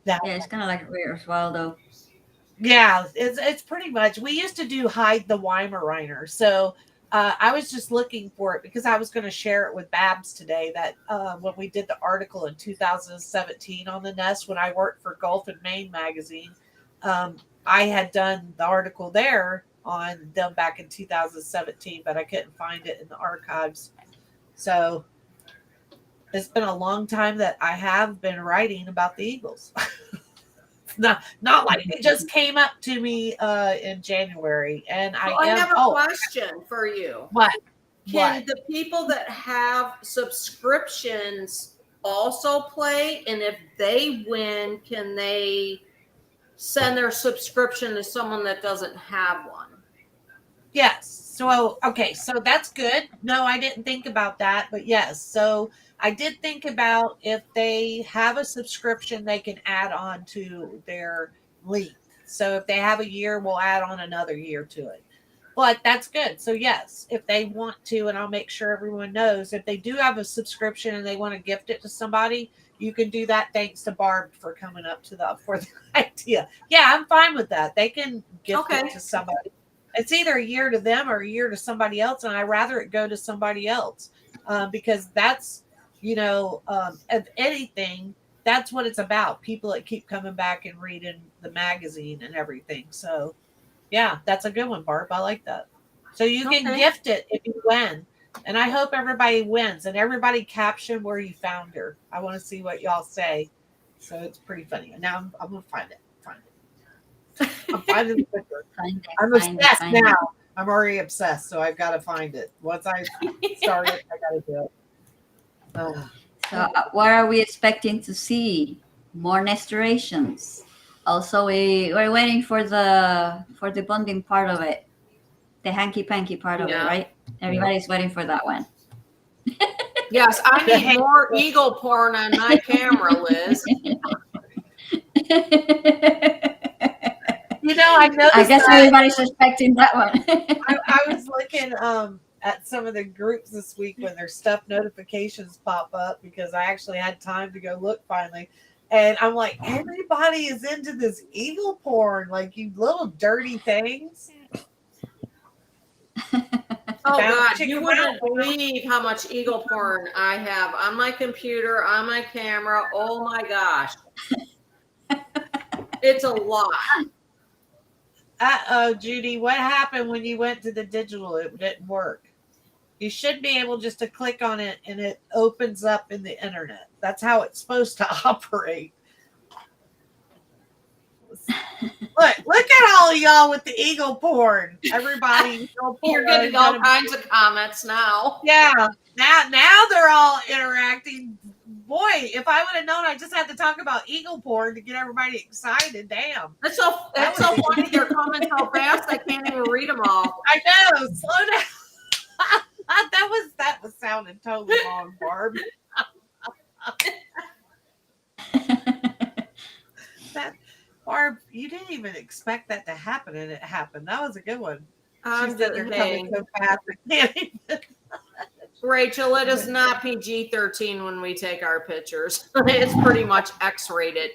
Yeah, it's kind of like weird as well, though. Yeah, it's pretty much. We used to do hide the Weimaraner. So I was just looking for it because I was going to share it with Babs today. That when we did the article in 2017 on the nest, when I worked for Gulf and Maine magazine, I had done the article there on them back in 2017, but I couldn't find it in the archives. So it's been a long time that I have been writing about the Eagles. Not like it just came up to me in January, and I have a question for you. What? Can the people that have subscriptions also play? And if they win, can they send their subscription to someone that doesn't have one? Yes. So, okay. So that's good. No, I didn't think about that, but yes. So I did think about if they have a subscription, they can add on to their length. So if they have a year, we'll add on another year to it. But that's good. So yes, if they want to, and I'll make sure everyone knows, if they do have a subscription and they want to gift it to somebody, you can do that. Thanks to Barb for coming up for the idea. Yeah, I'm fine with that. They can gift it to somebody. It's either a year to them or a year to somebody else, and I'd rather it go to somebody else because that's, if anything, that's what it's about. People that keep coming back and reading the magazine and everything. So, yeah, that's a good one, Barb. I like that. So you can gift it if you win, and I hope everybody wins and everybody caption where you found her. I want to see what y'all say. So it's pretty funny. And now I'm gonna find it. I'm finding the picture. I'm obsessed now. I'm already obsessed, so I've got to find it. Once I start it, I got to do it. So what are we expecting to see? More restorations. Also, we're waiting for the bonding part of it, the hanky-panky part of it, right? Everybody's waiting for that one. Yes, I need more eagle porn on my camera, Liz. I noticed. I guess everybody's expecting that one. I was looking at some of the groups this week when their stuff notifications pop up because I actually had time to go look finally. And I'm like, everybody is into this eagle porn, like you little dirty things. Oh God, you wouldn't believe how much eagle porn I have on my computer, on my camera. Oh my gosh. It's a lot. Judy, what happened when you went to the digital? It didn't work. You should be able just to click on it and it opens up in the internet. That's how it's supposed to operate. Look at all of y'all with the eagle porn. Everybody, you're getting all kinds of comments now. Yeah, now they're all interacting. Boy, if I would have known I just had to talk about eagle porn to get everybody excited, damn. That's so funny. They're coming so fast I can't even read them all. I know. Slow down. that was sounding totally wrong, Barb. Barb, you didn't even expect that to happen, and it happened. That was a good one. She's coming so fast. I can't even. Rachel, it is not PG-13 when we take our pictures. It's pretty much X-rated.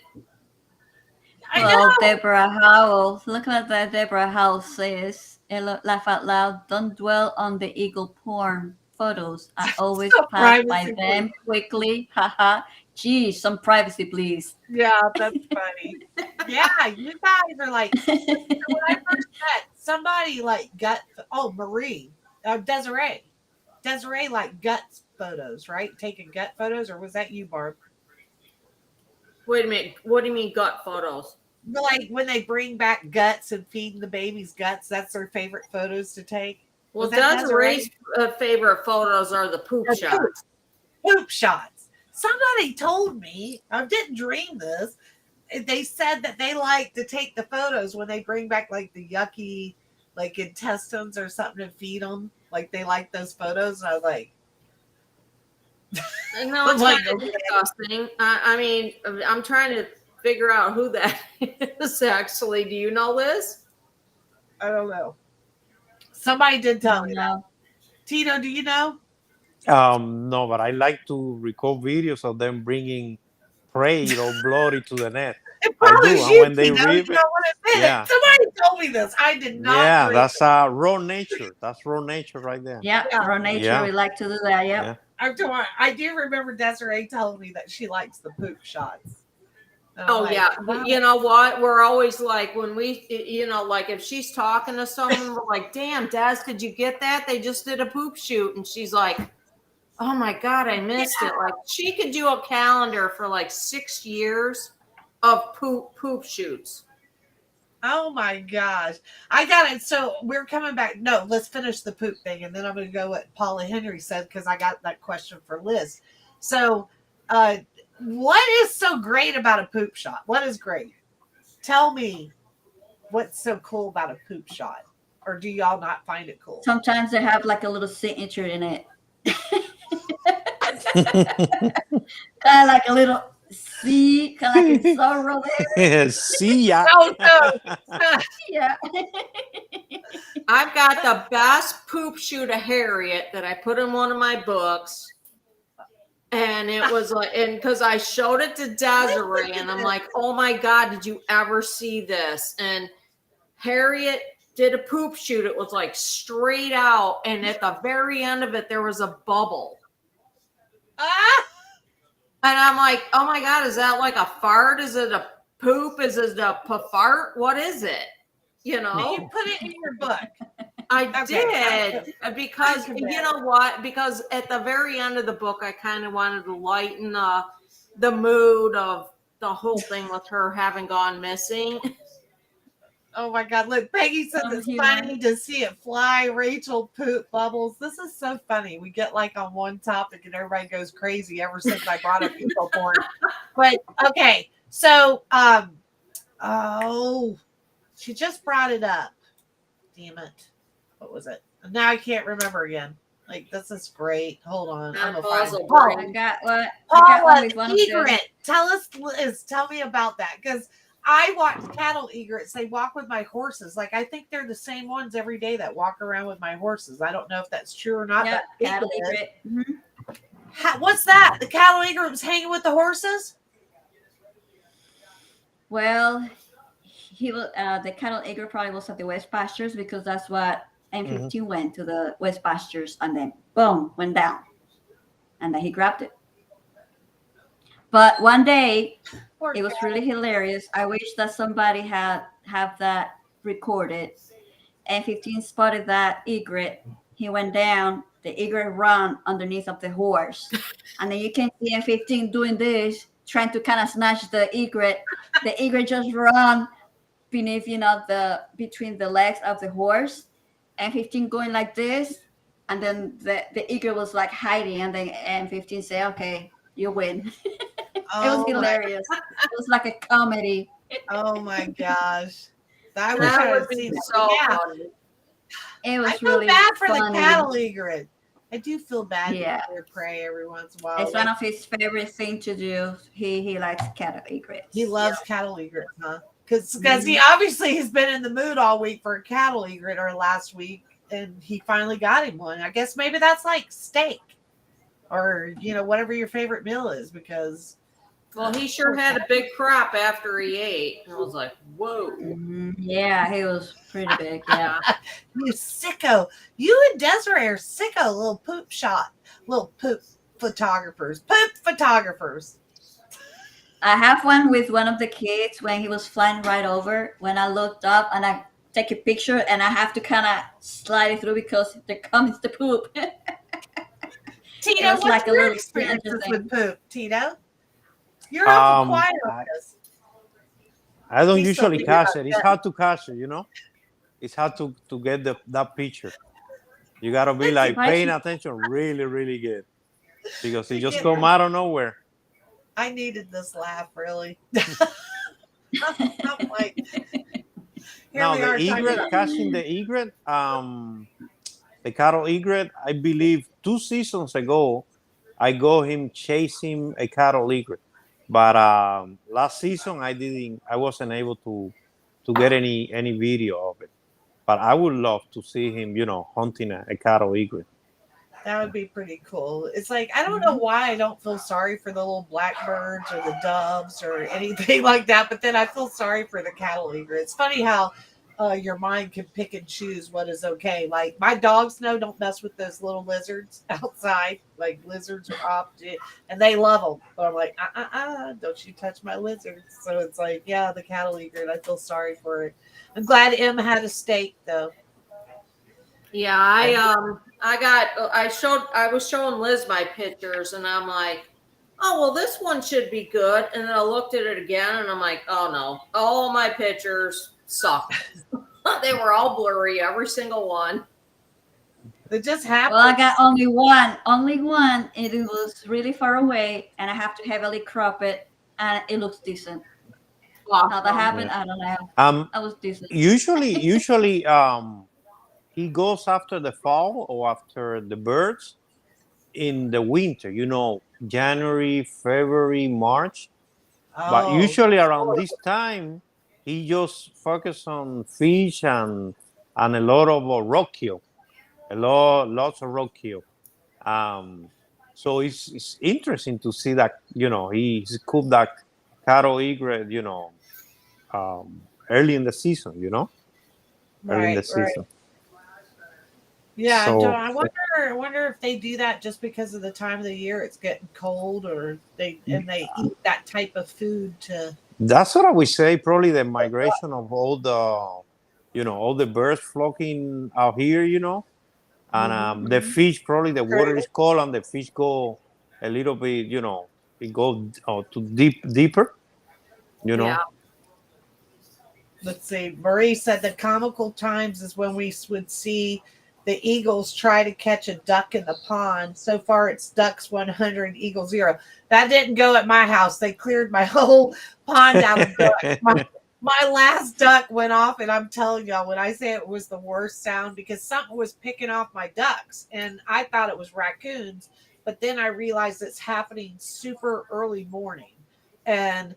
Well, Deborah Howell, look at that. Deborah Howell says, laugh out loud, don't dwell on the eagle porn photos. I always pass by them quickly. Haha. Gee, some privacy, please. Yeah, that's funny. Yeah, you guys are like, when I first met, somebody like Marie, Desiree like gut photos, right? Taking gut photos, or was that you, Barb? Wait a minute. What do you mean gut photos? Like when they bring back guts and feeding the babies guts, that's their favorite photos to take. Well, Was that Desiree's favorite photos are the poop Or shots. poop shots. Somebody told me, I didn't dream this. They said that they like to take the photos when they bring back like the yucky, like intestines or something to feed them. Like they like those photos. And I was like, No, it's Like, kind of disgusting. I mean, I'm trying to figure out who that is actually. Do you know Liz? I don't know. Somebody did tell me that. No. Tito, do you know? No, but I like to record videos of them bringing prey, bloody to the net. It I probably do, was and you, when they Tito. rip You it, don't want to admit yeah. it. Somebody told me this. I did not. Yeah, dream that's it. raw nature. That's raw nature right there. Yeah, Yeah. raw nature. Yeah. We like to do that. Yep. Yeah. I do remember Desiree telling me that she likes the poop shots. And I'm Oh like, yeah, wow. you know what? We're always like when we, like if she's talking to someone, we're like, "Damn, Des, did you get that? They just did a poop shoot," and she's like, "Oh my god, I missed it!" Like she could do a calendar for like 6 years of poop shoots. Oh my gosh. I got it. So we're coming back. No, let's finish the poop thing. And then I'm going to go what Paula Henry said because I got that question for Liz. So, what is so great about a poop shot? What is great? Tell me what's so cool about a poop shot. Or do y'all not find it cool? Sometimes they have like a little signature in it. Kind of like a little C, kind of like a sorrow there. See ya. Oh, no. Yeah. I've got the best poop shoot of Harriet that I put in one of my books. And it was like, and because I showed it to Desiree, and I'm like, "Oh my god, did you ever see this?" And Harriet did a poop shoot. It was like straight out, and at the very end of it, there was a bubble. Ah! And I'm like, "Oh my god, is that like a fart? Is it a poop? Is it a fart? What is it?" You put it in your book. I Okay. did because you know what? Because at the very end of the book, I kind of wanted to lighten the mood of the whole thing with her having gone missing. Oh my God. Look, Peggy says it's funny to see it fly. Rachel poop bubbles. This is so funny. We get like on one topic and everybody goes crazy ever since I brought up info porn. But okay. So, she just brought it up. Damn it. What was it? Now I can't remember again. Like, this is great. Hold on. I'm gonna find it. I got one with one of Egret. Tell me about that. Because I watch cattle egrets. They walk with my horses. Like, I think they're the same ones every day that walk around with my horses. I don't know if that's true or not. Yeah, but cattle egret. Mm-hmm. What's that? The cattle egret was hanging with the horses? Well, he was the cattle egret probably was at the West Pastures because that's what M15 went to, the West Pastures, and then boom, went down, and then he grabbed it. But one day, it was really hilarious. I wish that somebody have that recorded. M15 spotted that egret. He went down. The egret ran underneath of the horse, and then you can see M15 doing this, trying to kind of snatch the egret. The egret just ran beneath, between the legs of the horse, and M15 going like this, and then the egret was like hiding, and then M15 say, "Okay, you win." It was hilarious. It was like a comedy. Oh my gosh. That would be so funny. It was I feel really bad for funny. the cattle egret. I do feel bad Yeah. for their prey every once in a while. It's one of his favorite things to do. He likes cattle egrets. He loves cattle egrets, huh? Because he obviously has been in the mood all week for a cattle egret, or last week, and he finally got him one. I guess maybe that's like steak, or whatever your favorite meal is. Because Well, he sure had a big crop after he ate. I was like, "Whoa!" Yeah, he was pretty big. Yeah. you sicko, you and Desiree are sicko, little poop photographers. I have one with one of the kids when he was flying right over. When I looked up and I take a picture, and I have to kind of slide it through because there comes the poop. Tito, It was what's like a your little experiences thing. with poop, Tito? You're awful quiet on this. I don't He's still usually thinking catch about it. It's hard to catch it, you know. It's hard to get that picture. You gotta be like Why paying should- attention really, really good because it You just get- come out of nowhere. I needed this laugh, really. I'm like, here Now we the are talking egret, about. catching the egret, the cattle egret. I believe 2 seasons ago, I got him chasing a cattle egret, but last season I wasn't able to get any video of it. But I would love to see him, hunting a cattle egret. That would be pretty cool. It's like, I don't know why I don't feel sorry for the little blackbirds or the doves or anything like that, but then I feel sorry for the cattle eater. It's funny how your mind can pick and choose what is okay. Like my dogs know don't mess with those little lizards outside. Like lizards are off, and they love them. But I'm like, don't you touch my lizards. So it's like, yeah, the cattle egret. I feel sorry for it. I'm glad Em had a steak though. Yeah, I was showing Liz my pictures and I'm like, oh well this one should be good. And then I looked at it again and I'm like, oh no, all my pictures suck. They were all blurry, every single one. It just happened. Well, I got only one. It was really far away, and I have to heavily crop it, and it looks decent. How that happened, I don't know. That was decent. Usually, he goes after the fall or after the birds in the winter. January, February, March. But usually around this time, he just focuses on fish and a lot of roadkill, lots of roadkill. So it's interesting to see that he's cooked that cattle egret, early in the season, early in the season. Yeah, So, I wonder if they do that just because of the time of the year it's getting cold, or they eat that type of food to. That's what I would say. Probably the migration of all the birds flocking out here, and the fish. Probably the water is cold, and the fish go a little bit, it go to deeper, Yeah. Let's see. Marie said the comical times is when we would see the eagles try to catch a duck in the pond. So far, it's ducks 100, eagles 0. That didn't go at my house. They cleared my whole pond out of ducks. My last duck went off, and I'm telling y'all, when I say it was the worst sound, because something was picking off my ducks, and I thought it was raccoons, but then I realized it's happening super early morning, and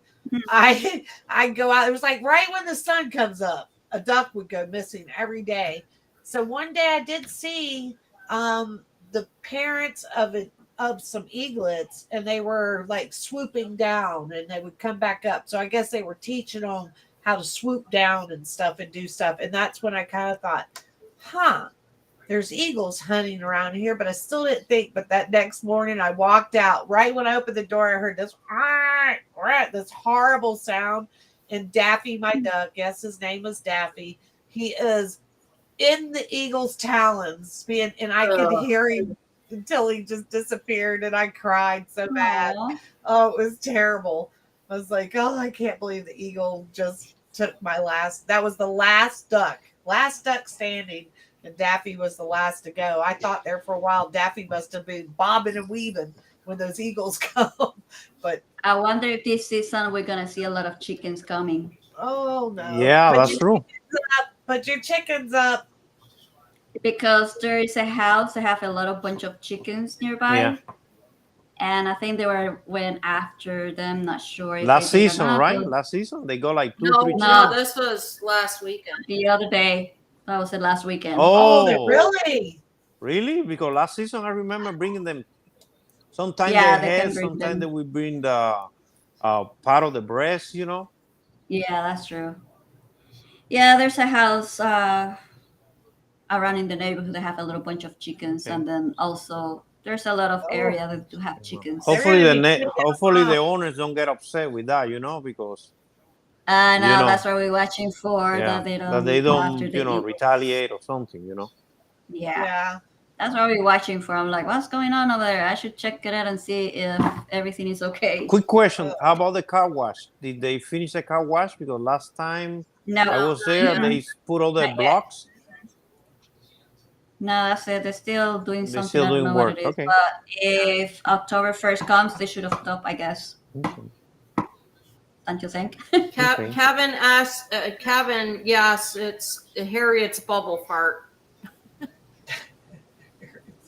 I go out. It was like right when the sun comes up, a duck would go missing every day. So one day I did see the parents of some eaglets, and they were like swooping down, and they would come back up. So I guess they were teaching them how to swoop down and stuff and do stuff. And that's when I kind of thought, there's eagles hunting around here, but I still didn't think. But that next morning I walked out. Right when I opened the door, I heard this horrible sound. And Daffy, my duck, yes, his name was Daffy. He is in the eagle's talons, and I could hear him until he just disappeared, and I cried so bad. Oh, it was terrible. I was like, oh, I can't believe the eagle just took that was the last duck standing, and Daffy was the last to go. I thought there for a while Daffy must have been bobbing and weaving when those eagles come. But I wonder if this season we're gonna see a lot of chickens coming. Oh no! Yeah, that's true. Put your chickens up. Because there is a house that have a lot of bunch of chickens nearby. Yeah. And I think they went after them. Not sure. If Last they did or season, not, right? but Last season, they got like 2, 3 chickens. No, this was last weekend. The other day. That was it last weekend. Oh, really? Really? Because last season I remember bringing them. Sometimes they had, sometimes they would bring the part of the breast, Yeah, that's true. Yeah, there's a house around in the neighborhood that have a little bunch of chickens, and then also there's a lot of area that do have chickens. Hopefully the owners don't get upset with that, because I know, that's what we're watching for. Yeah, that they don't retaliate or something, Yeah. That's what we're watching for. I'm like, what's going on over there? I should check it out and see if everything is okay. Quick question: how about the car wash? Did they finish the car wash? Because last time No, I was there, no, they put all the not yet. blocks. No, that's it. They're still doing They're something. still I don't doing know what work. it is. Okay. But if October 1st comes, they should have stopped, I guess. Okay. Don't you think? Okay. Kevin asked, Kevin, yes, it's Harriet's bubble fart.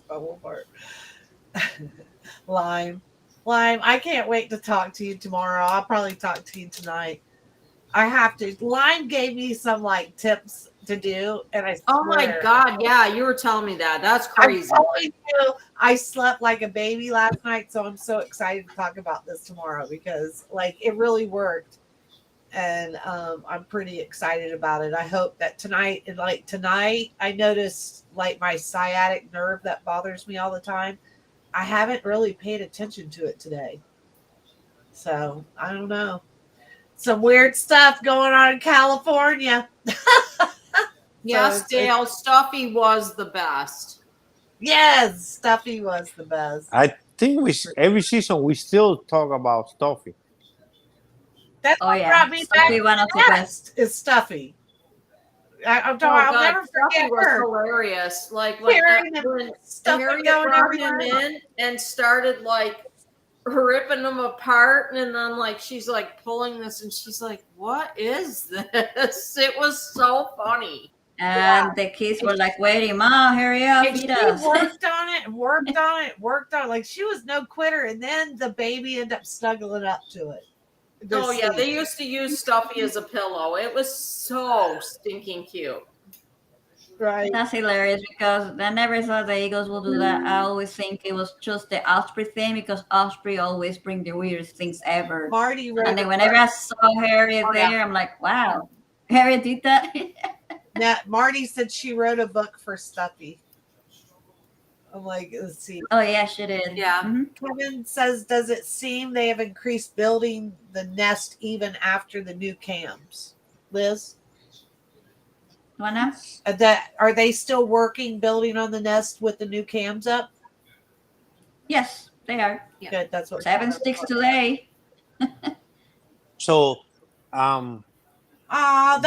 Bubble fart. Lime. I can't wait to talk to you tomorrow. I'll probably talk to you tonight. I have to. Lime gave me some like tips to do, and I. Oh my swear, God, yeah, you were telling me that. That's I'm crazy. telling you, I slept like a baby last night, so I'm so excited to talk about this tomorrow because like it really worked, and I'm pretty excited about it. I hope that tonight, and like tonight, I noticed like my sciatic nerve that bothers me all the time. I haven't really paid attention to it today, so I don't know. Some weird stuff going on in California. Yes, So, Dale, Stuffy was the best. yes, Stuffy was the best. I think every season we still talk about Stuffy. That's Oh, what yeah. brought me back Stuffy, one of the best. is Stuffy. I'll God, never forget Stuffy was her. hilarious. Like when Stuffy Harriet going brought him everywhere. in and started like ripping them apart, and then like she's like pulling this, and she's like, "What is this?" It was so funny. And the kids were like, waiting, Mom, hurry up, And feed she us. worked on it, worked on it, worked on it. Like she was no quitter. And then the baby ended up snuggling up to it. Oh yeah, sleep. they used to use Stuffy as a pillow. It was so stinking cute. Right. That's hilarious because I never thought the Eagles will do that. I always think it was just the Osprey thing because Osprey always bring the weirdest things ever. Marty wrote And then a whenever book. I saw Harriet there, I'm like, wow, Harriet did that. Now, Marty said she wrote a book for Stuffy. I'm like, let's see. Oh yeah, she did. Yeah. Kevin says, does it seem they have increased building the nest even after the new cams? Liz? Wanna? That are they still working building on the nest with the new cams up? Yes, they are. Yeah. Good, that's what 7 sticks today. So, that's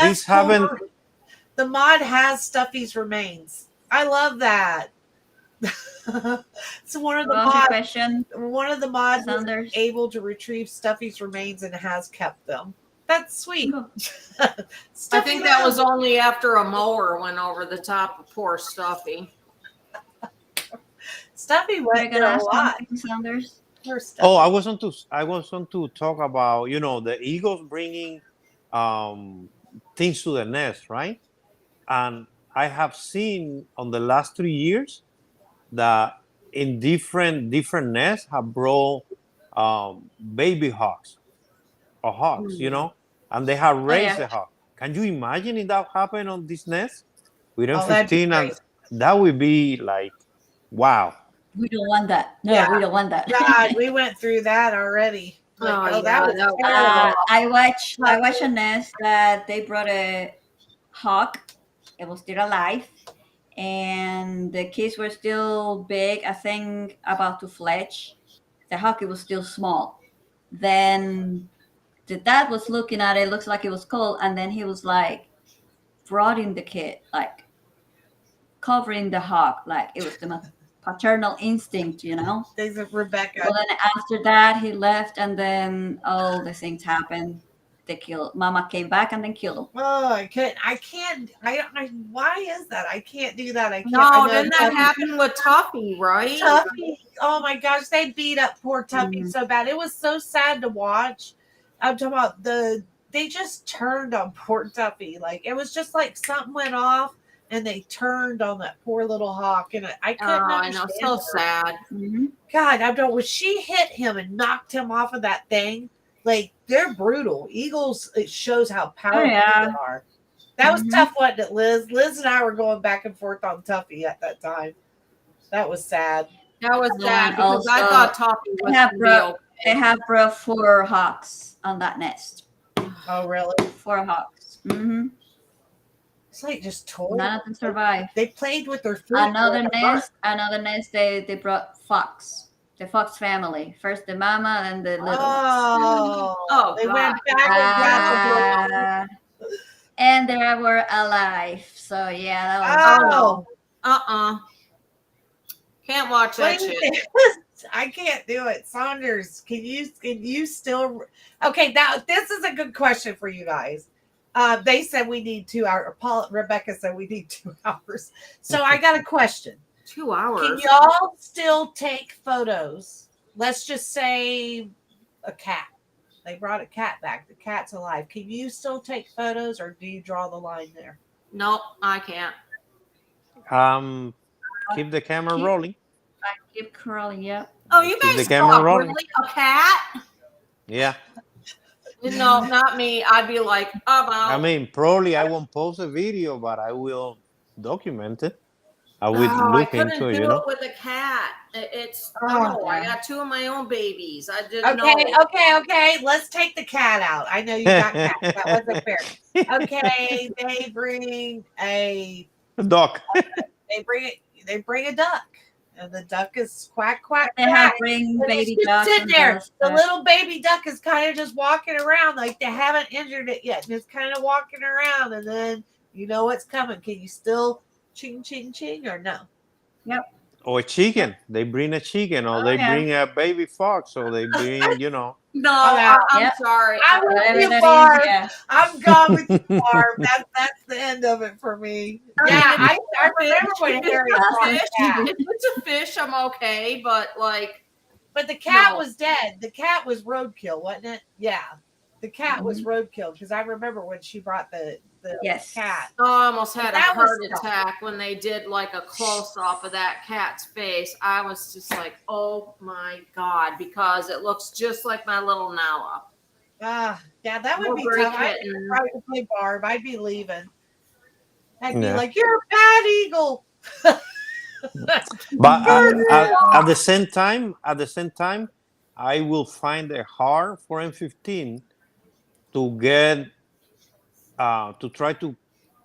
these cool. haven't. The mod has Stuffy's remains. I love that. So one of the What was your mods, question, was Saunders? able to retrieve Stuffy's remains and has kept them. That's sweet. Oh. I think that was only after a mower went over the top of poor Stuffy. Stuffy You're went through gonna a ask lot. something, Saunders? Poor Stuffy. Oh, I was on to talk about the Eagles bringing things to the nest, right? And I have seen on the last 3 years that in different nests have brought baby hawks or hawks, and they have raised the hawk. Can you imagine if that happened on this nest? We're in 15, and that would be like, wow. We don't want that. No, Yeah. we don't want that. God, we went through that already. Like, that was terrible. I watched a nest that they brought a hawk. It was still alive, and the kids were still big. I think about to fledge. The hawk, it was still small. Then the dad was looking at it. Looks like it was cold, and then he was like prodding the kid, like covering the hawk, like it was the paternal instinct, Things of Rebecca. Well, then after that, he left, and then all the things happened. They killed. Mama came back and then killed him. Oh, I can't. I don't know why is that. I can't do that. I can't. No, didn't that happen with Tuffy, right? Tuffy. Oh my gosh, they beat up poor Tuffy so bad. It was so sad to watch. I'm talking about they just turned on poor Tuffy. Like it was just like something went off and they turned on that poor little hawk. And I couldn't understand. I know, so sad. God, I don't. When she hit him and knocked him off of that thing, like they're brutal. Eagles, it shows how powerful they are. That was tough, wasn't it, Liz? Liz and I were going back and forth on Tuffy at that time. That was sad. That was sad because I thought Tuffy was going They have brought 4 hawks on that nest. Oh, really? 4 hawks. It's like just told. None of them survived. They played with their food. Another nest. They brought fox. The fox family. First the mama, then the little. Oh, they God. went back and and they were alive. So yeah, that was. Oh. Can't watch that shit. I can't do it. Saunders, can you still? Okay, now this is a good question for you guys. They said we need 2 hours. Rebecca said we need 2 hours. So I got a question. 2 hours. Can y'all still take photos? Let's just say a cat. They brought a cat back. The cat's alive. Can you still take photos, or do you draw the line there? Nope, I can't. Keep the camera rolling. Keep curling. Yep. Oh, you Keep guys the camera saw rolling. really a cat? Yeah. No, not me. I'd be like, I'm out. I mean, probably I won't post a video, but I will document it. I will look into it, you know. With a cat. It's Oh, I got 2 of my own babies. I didn't know. Okay. Let's take the cat out. I know you got cats. That wasn't fair. Okay, they bring a Duck. They bring a duck. And the duck is quack, quack, They have quack. bring And baby it's just ducks. sitting there. and The stuff. little baby duck is kind of just walking around like they haven't injured it yet. And it's kind of walking around. And then you know what's coming. Can you still ching, ching, ching or no? Yep. Or a chicken. They bring a chicken, or they bring a baby fox, or they bring, you know. No, out. I'm sorry. I'm Whatever with you, that is, Barb. yeah. I'm gone with you, Barb. That's the end of it for me. Yeah, I remember when Harry brought a cat. If it's a fish, I'm okay, but like. But the cat No. was dead. The cat was roadkill, wasn't it? Yeah. The cat was roadkill because I remember when she brought the Yes. cat. Oh, I almost had a That was heart tough. attack when they did like a close up of that cat's face. I was just like, oh my God, because it looks just like my little Nala. Yeah, that would be Little tough. gray I'd kitten. probably play Barb. I'd be leaving. I'd be Yeah. like, you're a bad eagle. But at the same time, I will find it hard for M15 to get to try to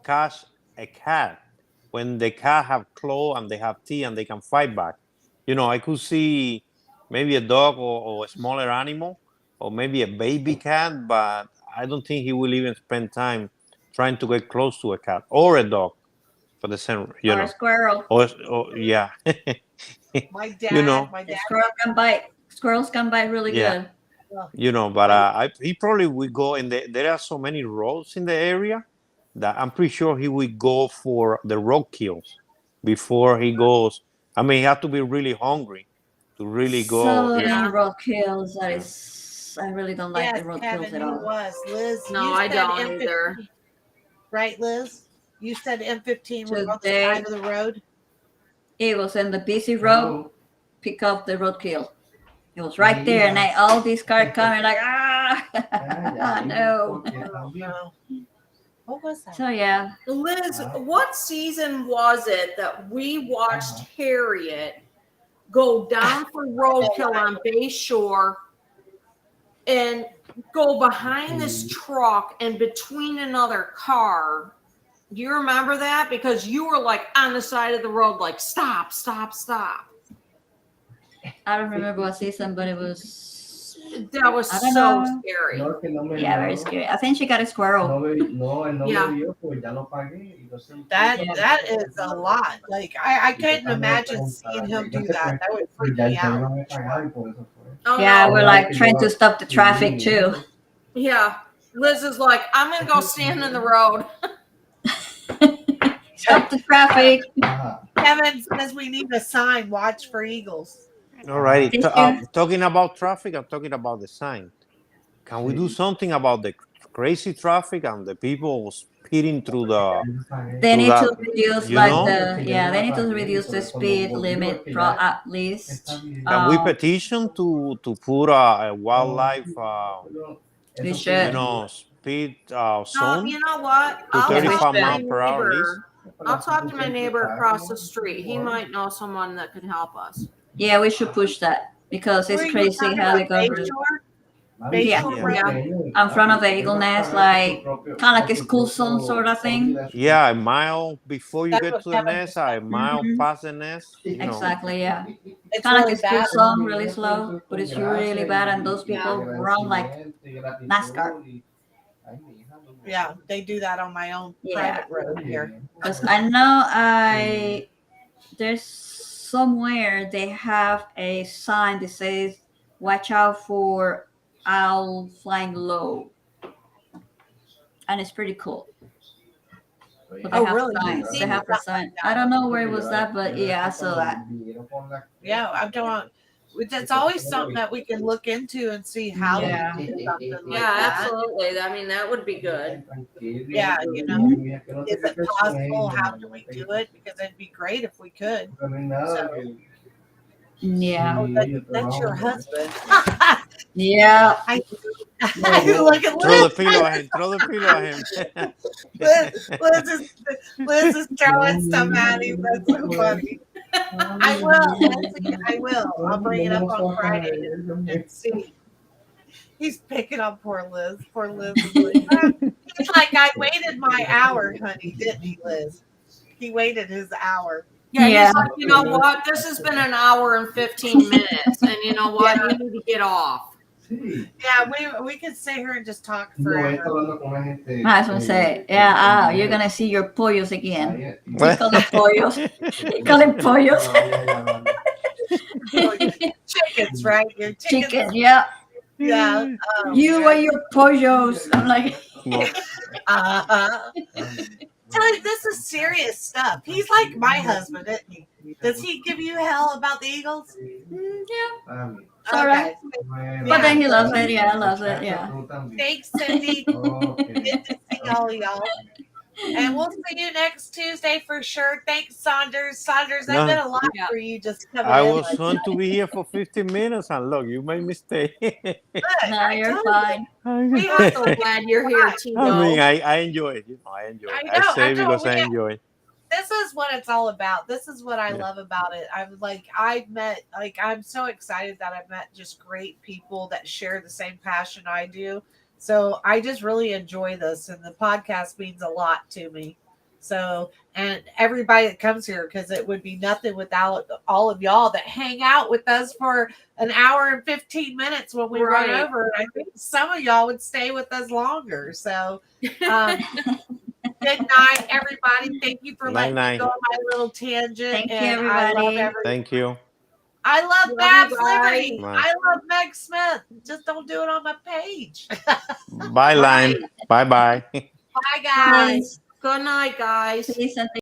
catch a cat when the cat have claw and they have teeth and they can fight back. You know, I could see maybe a dog or a smaller animal or maybe a baby cat, but I don't think he will even spend time trying to get close to a cat or a dog for the same, you Or know. a squirrel. Or yeah. My dad, You know. The squirrel can bite. Squirrels can bite really Yeah. good. You know, but he probably will go in there are so many roads in the area that I'm pretty sure he will go for the roadkills before he goes. I mean, he has to be really hungry to really go. So you know. many road kills. That is, I really don't like yes, the road Kevin, kills at you all. was. Liz, No, you I said don't M15, either. right, Liz? You said M15 was on the Today- side of the road. It was in the busy road. Pick up the roadkill. It was right there, and all these cars coming like no. No. What was that? So yeah, Liz, what season was it that we watched Harriet go down for roadkill on Bay Shore and go behind this truck and between another car? Do you remember that? Because you were like on the side of the road, like stop, stop, stop. I don't remember what season, but it was That was I don't so know. scary. yeah, very scary. I think she got a squirrel. That is a lot. Like I couldn't imagine seeing him do that. That would freak me out. Oh, Yeah, no. we're like trying to stop the traffic too. Yeah. Liz is like, I'm gonna go stand in the road. Stop the traffic. Kevin says we need a sign. Watch for eagles. All right. Thank you. Talking about traffic, I'm talking about the sign. Can we do something about the crazy traffic and the people speeding through the? They need to that, reduce you like know? they need to reduce the speed limit at least. Can we petition to put a wildlife, We you should. know, speed No, zone you know what? to I'll talk 35 to my miles per hour at least? neighbor. I'll talk to my neighbor across the street. He might know someone that could help us. Yeah, we should push that because Where it's are you crazy talking how they about, go. Bayshore? Bayshore Yeah. Road. In front of the Eagle Nest, like kind of like a school zone sort of thing. Yeah, a mile before you That's get what to the Kevin nest, just a said. mile Mhm. past the nest. Exactly, yeah. It's Kind of really like a school bad. zone, really slow, but it's really bad, and those people run like NASCAR. Yeah, they do that on my own Yeah, private road here. because I know there's somewhere they have a sign that says "Watch out for owl flying low," and it's pretty cool. But they Oh, have really? signs. See, They have a sign. I don't know where it was at, but yeah, I saw that. yeah, I'm doing. That's always something that we can look into and see how Yeah. we do something like Yeah, that. absolutely. I mean, that would be good. Yeah, you know, Mhm. is it possible? How can we do it? Because it'd be great if we could. So, Yeah. oh, that's your husband. Yeah. I look at Throw the Liz. pillow at him. Throw the pillow at him. Liz is throwing stuff at him. That's so funny. I will, Lindsay. I will. I'll bring it up on Friday and see. He's picking on poor Liz. Poor Liz is like, he's like, I waited my hour, honey, didn't he, Liz? He waited his hour. Yeah, Yeah. he's like, you know what? This has been an hour and 15 minutes, and you know what? Yeah. You need to get off. Yeah, we could sit here and just talk forever. I was gonna say, yeah, you're gonna see your pollos again. You call them pollos. You call them pollos. Chickens, right? Your chickens. Chicken, yeah. Yeah. You and your pollos. I'm like, Uh-huh. Tell you, this is serious stuff. He's like my husband, isn't he? Does he give you hell about the Eagles? yeah. It's all right. Okay. But then he loves it. Yeah, I loves it. Yeah. Thanks, Cindy. Good to see all y'all. And we'll see you next Tuesday for sure. Thanks, Saunders. Saunders, I've been a lot Yeah. for you just coming I in. was like going to be here for 15 minutes, and look, you made me stay. that. No, I you're told you. fine. We I'm have so to. glad you're here, Tito. I mean, I enjoy it. I enjoy it. I know, I say I know, because I we- enjoy it. This is what it's all about. This is what I Yeah. love about it. I'm so excited that I've met just great people that share the same passion I do. So I just really enjoy this, and the podcast means a lot to me. So, and everybody that comes here, because it would be nothing without all of y'all that hang out with us for an hour and 15 minutes when we run Right. over. And I think some of y'all would stay with us longer. So, good night, everybody. Thank you for letting me Night-night. go on my little tangent. Thank you, and I love everybody. everybody. Thank you. I love Love Babs you guys. Liberty. Bye. I love Meg Smith. Just don't do it on my page. Bye, Lime. Bye-bye. Bye, guys. Peace. Good night, guys. Peace and